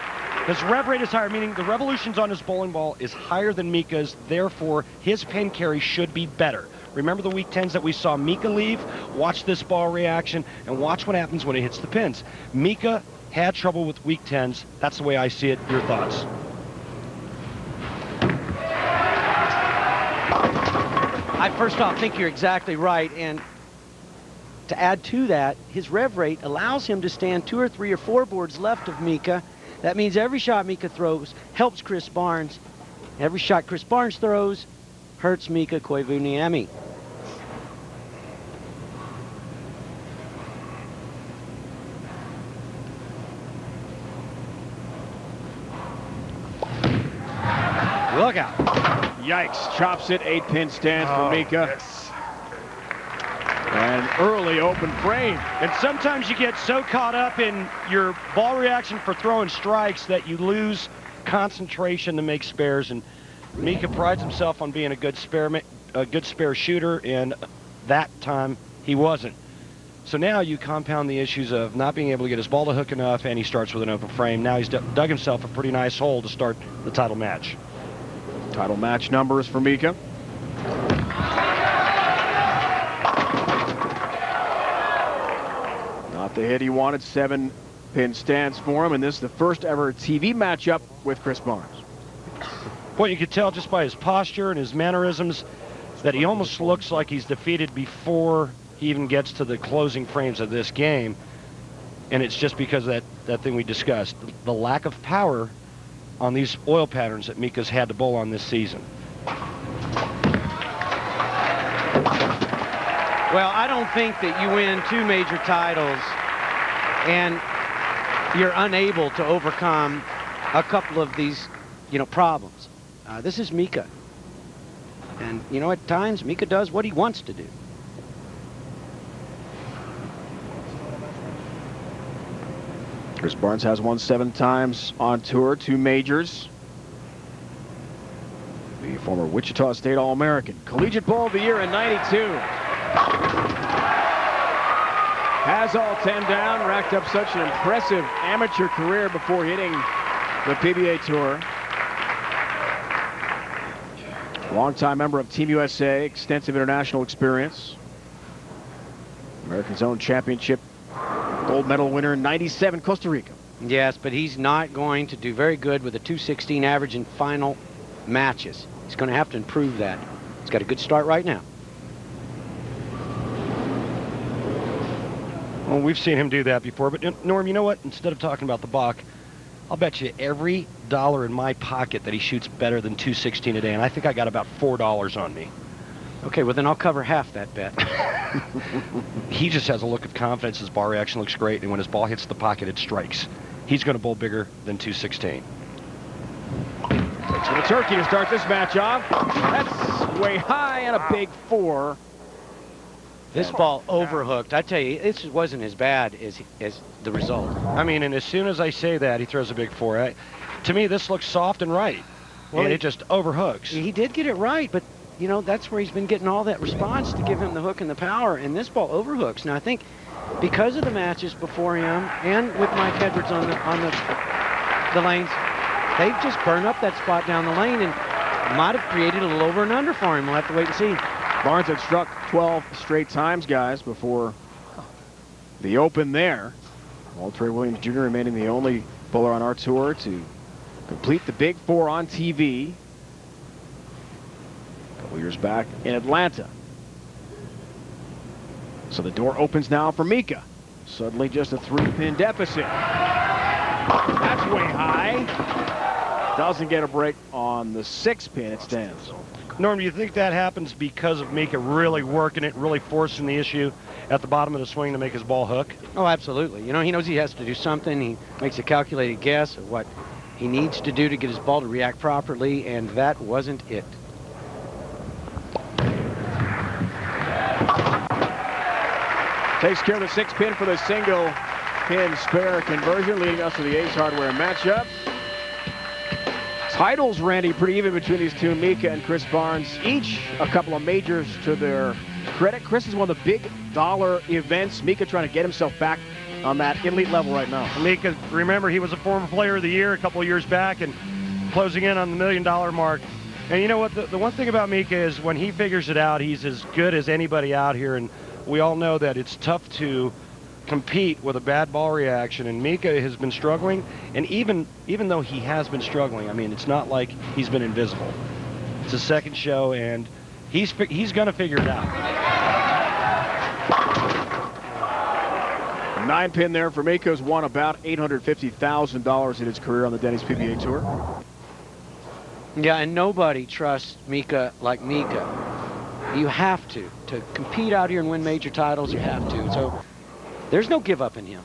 His rev rate is higher, meaning the revolutions on his bowling ball is higher than Mika's. Therefore, his pin carry should be better. Remember the week 10s that we saw Mika leave? Watch this ball reaction and watch what happens when it hits the pins. Mika had trouble with week 10s. That's the way I see it. Your thoughts? I first off think you're exactly right, and to add to that, his rev rate allows him to stand 2 or 3 or 4 boards left of Mika. That means every shot Mika throws helps Chris Barnes. Every shot Chris Barnes throws hurts Mika Koivuniemi. Look out. Yikes. Chops it. 8-pin stand for Mika. Yes. And early open frame. And sometimes you get so caught up in your ball reaction for throwing strikes that you lose concentration to make spares. And Mika prides himself on being a good spare shooter, and that time he wasn't. So now you compound the issues of not being able to get his ball to hook enough, and he starts with an open frame. Now he's dug himself a pretty nice hole to start the title match. Title match numbers for Mika. Not the hit he wanted. 7-pin stands for him, and this is the first ever TV matchup with Chris Barnes. Well, you could tell just by his posture and his mannerisms that he almost looks like he's defeated before he even gets to the closing frames of this game. And it's just because of that thing we discussed, the lack of power on these oil patterns that Mika's had to bowl on this season. Well, I don't think that you win 2 major titles and you're unable to overcome a couple of these, problems. This is Mika. And, at times, Mika does what he wants to do. Chris Barnes has won 7 times on tour, 2 majors. The former Wichita State All-American. Collegiate Ball of the Year in '92. Has all 10 down, racked up such an impressive amateur career before hitting the PBA Tour. Longtime member of Team USA, extensive international experience. American Zone Championship gold medal winner in '97, Costa Rica. Yes, but he's not going to do very good with a 216 average in final matches. He's going to have to improve that. He's got a good start right now. Well, we've seen him do that before, but Norm, you know what? Instead of talking about the Bach, I'll bet you every dollar in my pocket that he shoots better than 216 a day, and I think I got about $4 on me. Okay, well then I'll cover half that bet. He just has a look of confidence. His ball reaction looks great, and when his ball hits the pocket, it strikes. He's going to bowl bigger than 216. Takes for the turkey to start this match off. That's way high and a big 4. This ball overhooked. I tell you, this wasn't as bad as the result. I mean, and as soon as I say that, he throws a big 4. To me, this looks soft and right, and it just overhooks. He did get it right, but that's where he's been getting all that response to give him the hook and the power, and this ball overhooks. Now, I think because of the matches before him and with Mike Edwards on the lanes, they've just burned up that spot down the lane and might have created a little over and under for him. We'll have to wait and see. Barnes had struck 12 straight times, guys, before the open there. Walter Williams Jr. remaining the only bowler on our tour to complete the Big Four on TV. A couple years back in Atlanta. So the door opens now for Mika. Suddenly just a 3-pin deficit. That's way high. Doesn't get a break on the 6-pin. It stands. Norm, do you think that happens because of Mika really working it, really forcing the issue at the bottom of the swing to make his ball hook? Oh, absolutely. You know, he knows he has to do something. He makes a calculated guess of what he needs to do to get his ball to react properly, and that wasn't it. Takes care of the 6-pin for the single-pin spare conversion, leading us to the Ace Hardware matchup. Titles, Randy, pretty even between these two, Mika and Chris Barnes. Each a couple of majors to their credit. Chris is one of the big dollar events. Mika trying to get himself back on that elite level right now. Mika, remember, he was a former player of the year a couple of years back and closing in on the $1 million mark. And you know what? The one thing about Mika is when he figures it out, he's as good as anybody out here. And we all know that it's tough to compete with a bad ball reaction, and Mika has been struggling, and even though he has been struggling, I mean, it's not like he's been invisible. It's a second show, and he's going to figure it out. 9-pin there for Mika, who's won about $850,000 in his career on the Denny's PBA Tour. Yeah, and nobody trusts Mika like Mika. You have to compete out here and win major titles. You have to. So there's no give up in him.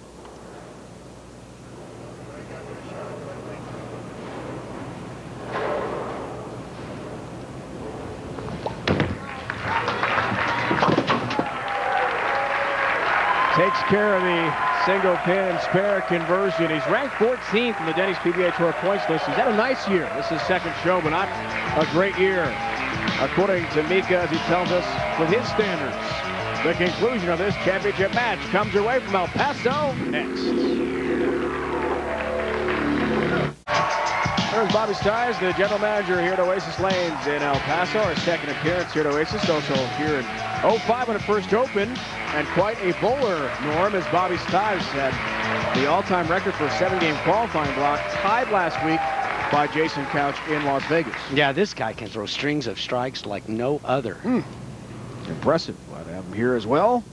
Takes care of the single pin spare conversion. He's ranked 14th in the Denny's PBA Tour points list. He's had a nice year. This is his second show, but not a great year, according to Mika, as he tells us with his standards. The conclusion of this championship match comes your way from El Paso next. There's Bobby Stiles, the general manager here at Oasis Lanes in El Paso. Our second appearance here at Oasis, also here in 05 when it first opened. And quite a bowler, Norm, as Bobby Stiles had the all-time record for a 7-game qualifying block, tied last week by Jason Couch in Las Vegas. Yeah, this guy can throw strings of strikes like no other. Impressive. Glad to have him here as well.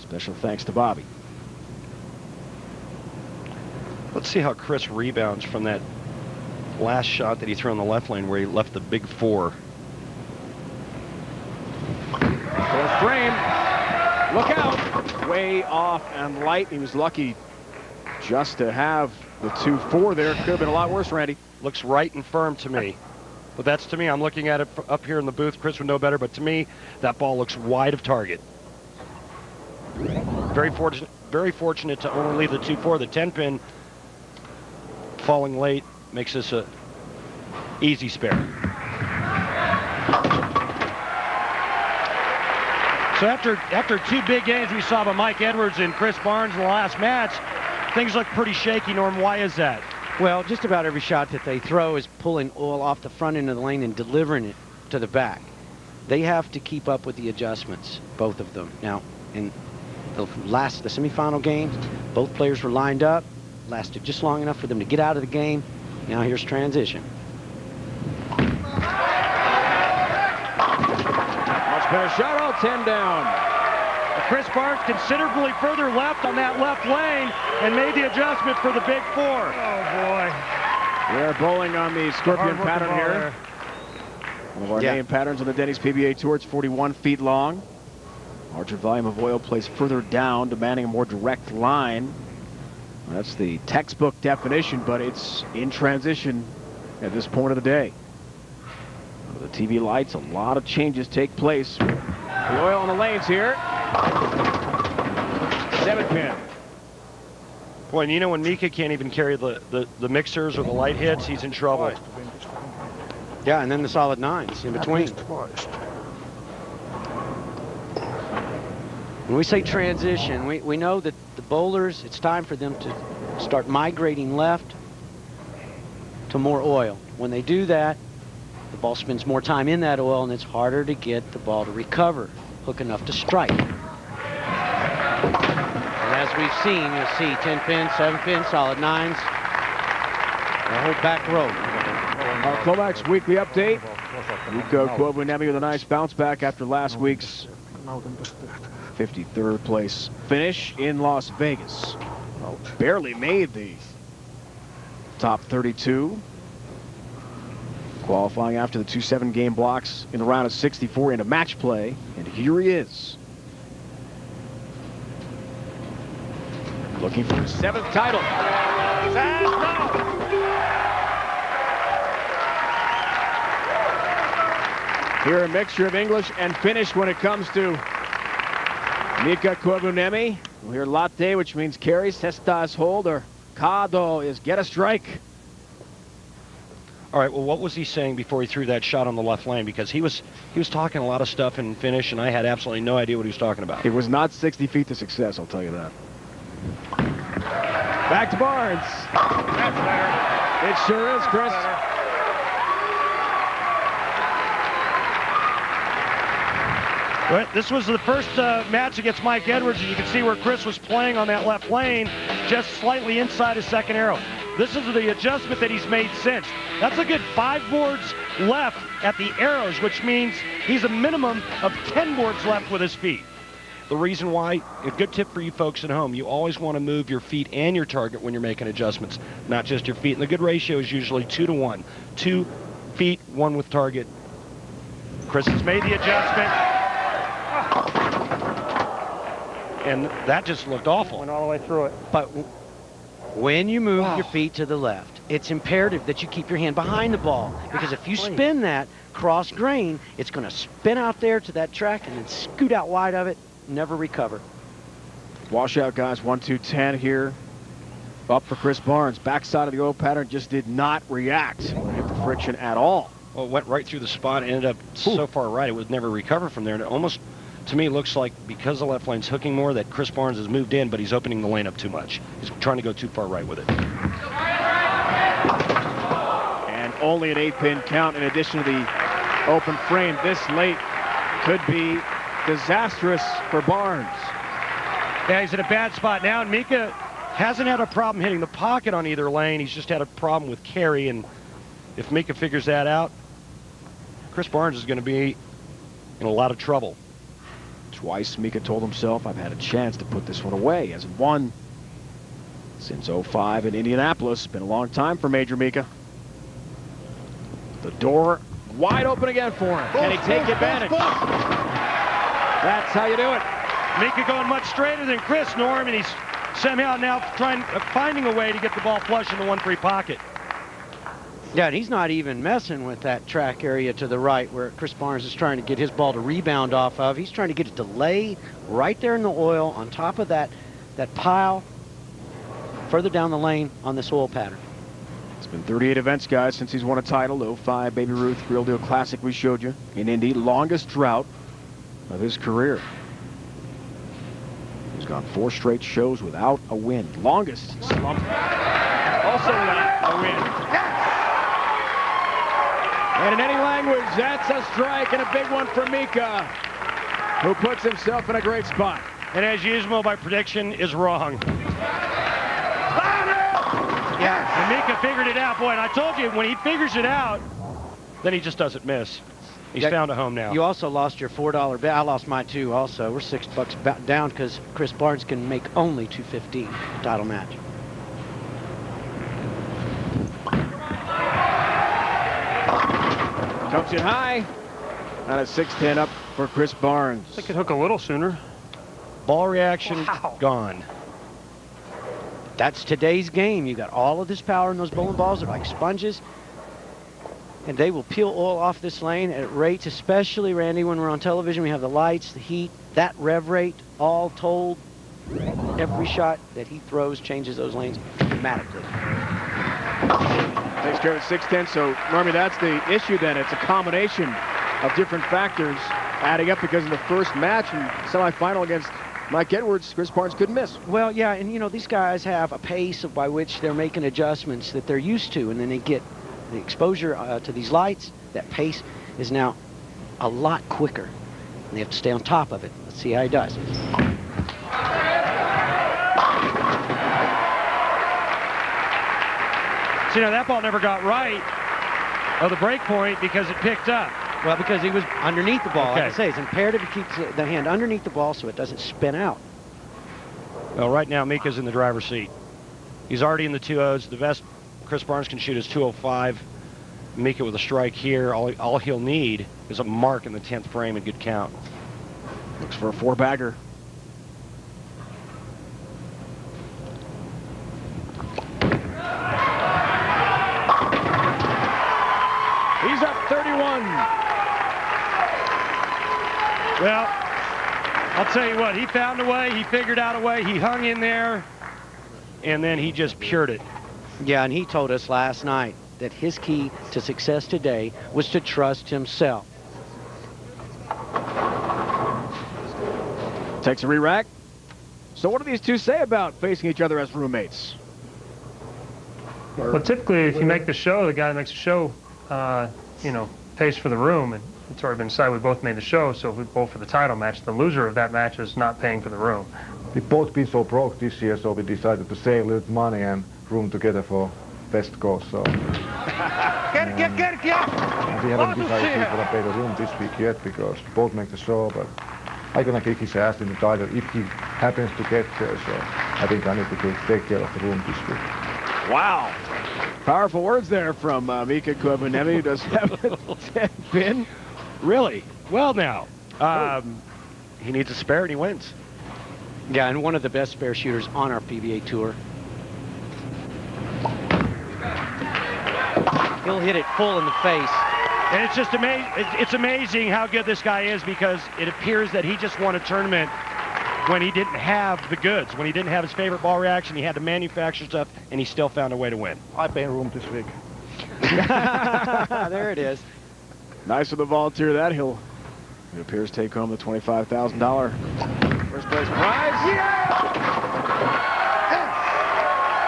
Special thanks to Bobby. Let's see how Chris rebounds from that last shot that he threw on the left lane where he left the big 4. Fourth frame. Look out. Way off and light. He was lucky just to have the 2-4 there. Could have been a lot worse, Randy. Looks right and firm to me. But that's to me. I'm looking at it up here in the booth. Chris would know better, but to me, that ball looks wide of target. Very fortunate to only leave the 2-4. The 10-pin falling late makes this a easy spare. So after 2 big games we saw by Mike Edwards and Chris Barnes in the last match, things look pretty shaky, Norm. Why is that? Well, just about every shot that they throw is pulling oil off the front end of the lane and delivering it to the back. They have to keep up with the adjustments, both of them. Now, in the semifinal games, both players were lined up, lasted just long enough for them to get out of the game. Now here's transition. Much better shot, all 10 down. Chris Barnes considerably further left on that left lane and made the adjustment for the big 4. Oh, boy. We're bowling on the Scorpion pattern here. One of our main patterns on the Denny's PBA Tour. It's 41 feet long. Larger volume of oil placed further down, demanding a more direct line. That's the textbook definition, but it's in transition at this point of the day. With the TV lights, a lot of changes take place. The oil on the lanes here. 7-pin. Boy, and you know when Mika can't even carry the mixers or the light hits, he's in trouble. Yeah, and then the solid 9s in between. When we say transition, we know that the bowlers, it's time for them to start migrating left to more oil. When they do that, the ball spends more time in that oil, and it's harder to get the ball to recover, hook enough to strike. As we've seen, you'll see 10 pins, 7 pins, solid 9s. The whole back row. Our Clomax Weekly Update. Mika Koivuniemi with a nice bounce back after last week's 53rd place finish in Las Vegas. Well, barely made the top 32. Qualifying after the 2-7 game blocks in the round of 64 into match play. And here he is. Looking for his 7th title. Here a mixture of English and Finnish when it comes to Mika Koivuniemi. We'll hear latte, which means carry, sesta is hold, or kado is get a strike. All right, well, what was he saying before he threw that shot on the left lane? Because he was talking a lot of stuff in Finnish, and I had absolutely no idea what he was talking about. It was not 60 feet to success, I'll tell you that. Back to Barnes. That's better. It sure is, Chris. But this was the first match against Mike Edwards, and you can see where Chris was playing on that left lane, just slightly inside his second arrow. This is the adjustment that he's made since. That's a good 5 boards left at the arrows, which means he's a minimum of 10 boards left with his feet. The reason why, a good tip for you folks at home, you always want to move your feet and your target when you're making adjustments, not just your feet. And the good ratio is usually 2 to 1. 2 feet, 1 with target. Chris has made the adjustment. And that just looked awful. Went all the way through it. But when you move your feet to the left, it's imperative that you keep your hand behind the ball, because if you spin that cross grain, it's going to spin out there to that track and then scoot out wide of it, never recover. Washout, guys, 1-2-10 here. Up for Chris Barnes. Backside of the oil pattern just did not react when it hit the friction at all. Well, it went right through the spot, ended up so far right, it would never recover from there. And it almost, to me, looks like because the left lane's hooking more, that Chris Barnes has moved in, but he's opening the lane up too much. He's trying to go too far right with it. And only an 8-pin count in addition to the open frame this late could be disastrous for Barnes. Yeah, he's in a bad spot now, and Mika hasn't had a problem hitting the pocket on either lane. He's just had a problem with carry, and if Mika figures that out, Chris Barnes is going to be in a lot of trouble. Twice Mika told himself, I've had a chance to put this one away. He hasn't won since 05 in Indianapolis. Been a long time for Major Mika. The door wide open again for him. Can he take advantage? That's how you do it. Mika going much straighter than Chris, Norm, and he's somehow now finding a way to get the ball flush in the 1-3 pocket. Yeah, and he's not even messing with that track area to the right where Chris Barnes is trying to get his ball to rebound off of. He's trying to get it to lay right there in the oil on top of that pile further down the lane on this oil pattern. It's been 38 events, guys, since he's won a title. 05 Baby Ruth Real Deal Classic we showed you in Indy. Longest drought of his career. He's gone 4 straight shows without a win. Longest slump also without a win. And in any language, that's a strike, and a big one for Mika, who puts himself in a great spot. And as usual, my prediction is wrong. Yeah, and Mika figured it out. Boy, and I told you, when he figures it out, then he just doesn't miss. He's found a home now. You also lost your $4 bet. I lost mine too also. We're $6 down because Chris Barnes can make only $2.15 title match. Comes in high. And a 6-10 up for Chris Barnes. I could hook a little sooner. Ball reaction gone. That's today's game. You got all of this power in those bowling balls. They're like sponges. And they will peel oil off this lane at rates, especially, Randy, when we're on television. We have the lights, the heat, that rev rate, all told. Every shot that he throws changes those lanes dramatically. Takes care of 6-10. So, Normie, that's the issue then. It's a combination of different factors adding up, because in the first match and semifinal against Mike Edwards, Chris Barnes couldn't miss. Well, yeah, and you know, these guys have a pace by which they're making adjustments that they're used to, and then they get the exposure to these lights. That pace is now a lot quicker, and they have to stay on top of it. Let's see how he does. So, you know, that ball never got right of the break point because it picked up. Well, because he was underneath the ball. Okay. Like I say, it's imperative he keeps the hand underneath the ball so it doesn't spin out. Well, right now, Mika's in the driver's seat. He's already in the 2-0s. The best Chris Barnes can shoot is 205. Mika with a strike here. All he'll need is a mark in the 10th frame and good count. Looks for a 4-bagger. He's up 31. Well, I'll tell you what, he found a way, he figured out a way, he hung in there, and then he just pured it. Yeah, and he told us last night that his key to success today was to trust himself. Takes a re-rack. So what do these two say about facing each other as roommates? Well, typically, if you make the show, the guy that makes the show, you know, pays for the room, and it's already been decided we both made the show, so if we both for the title match, the loser of that match is not paying for the room. We've both been so broke this year, so we decided to save a little money and room together for best cause. So we haven't decided who's gonna pay the room this week yet because we both make the show, but I'm gonna kick his ass in the title if he happens to get there. So I think I need to take care of the room this week. Wow. Powerful words there from Mika Koivuniemi, who does have a 10 pin. Really? Well, now, he needs a spare and he wins. Yeah, and one of the best spare shooters on our PBA tour. He'll hit it full in the face. And it's just amazing. It's amazing how good this guy is because it appears that he just won a tournament when he didn't have the goods, when he didn't have his favorite ball reaction. He had to manufacture stuff, and he still found a way to win. I pay room this week. There it is. Nice of the volunteer that. It appears take home the $25,000 first place prize. Yeah!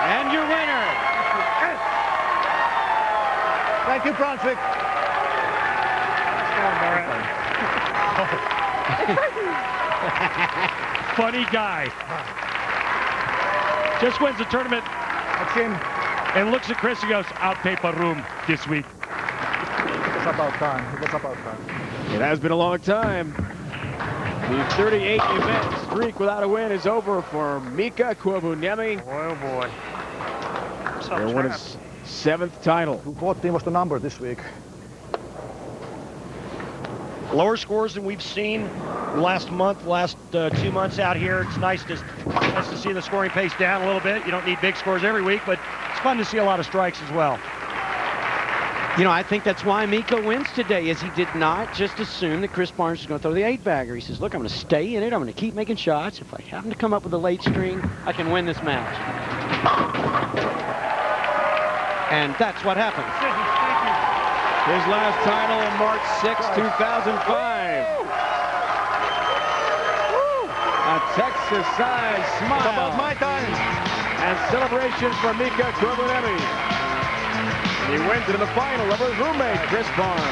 And your winner. Thank you, Brunswick. Funny guy. Just wins the tournament. That's him. And looks at Chris and goes, I'll pay for room this week. It was about time. It was about time. It has been a long time. The 38-event streak without a win is over for Mika Koivuniemi. Oh, boy. Their win his 7th title. 14 was the number this week. Lower scores than we've seen last 2 months out here. It's nice to see the scoring pace down a little bit. You don't need big scores every week, but it's fun to see a lot of strikes as well. You know, I think that's why Mika wins today, is he did not just assume that Chris Barnes was going to throw the 8-bagger. He says, look, I'm going to stay in it. I'm going to keep making shots. If I happen to come up with a late string, I can win this match. And that's what happened. His last title on March 6, 2005. A Texas-sized smile. It's about my time. And celebration for Mika Koivuniemi. He wins into the final over his roommate, Chris Barnes.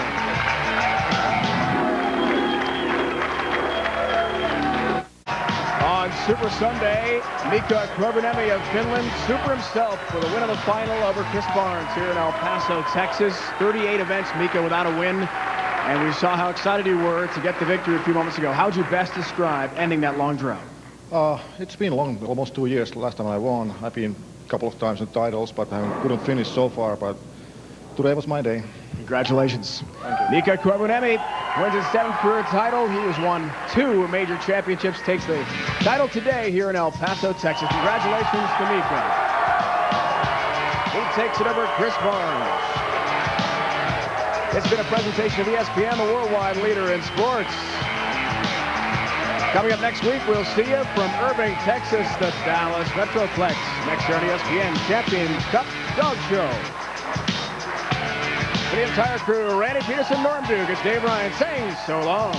On Super Sunday, Mika Koivuniemi of Finland super himself with a win of the final over Chris Barnes here in El Paso, Texas. 38 events, Mika without a win. And we saw how excited you were to get the victory a few moments ago. How would you best describe ending that long drought? It's been long, almost 2 years. Last time I won, I've been a couple of times in titles, but I couldn't finish so far. But today was my day. Congratulations. Thank you. Mika Koivuniemi wins his 7th career title. He has won 2 major championships, takes the title today here in El Paso, Texas. Congratulations to Mika. He takes it over Chris Barnes. It's been a presentation of ESPN, the worldwide leader in sports. Coming up next week, we'll see you from Irving, Texas, the Dallas Metroplex. Next year on ESPN Champions Cup Dog Show. For the entire crew, Randy Peterson, Norm Duke, it's Dave Ryan saying so long.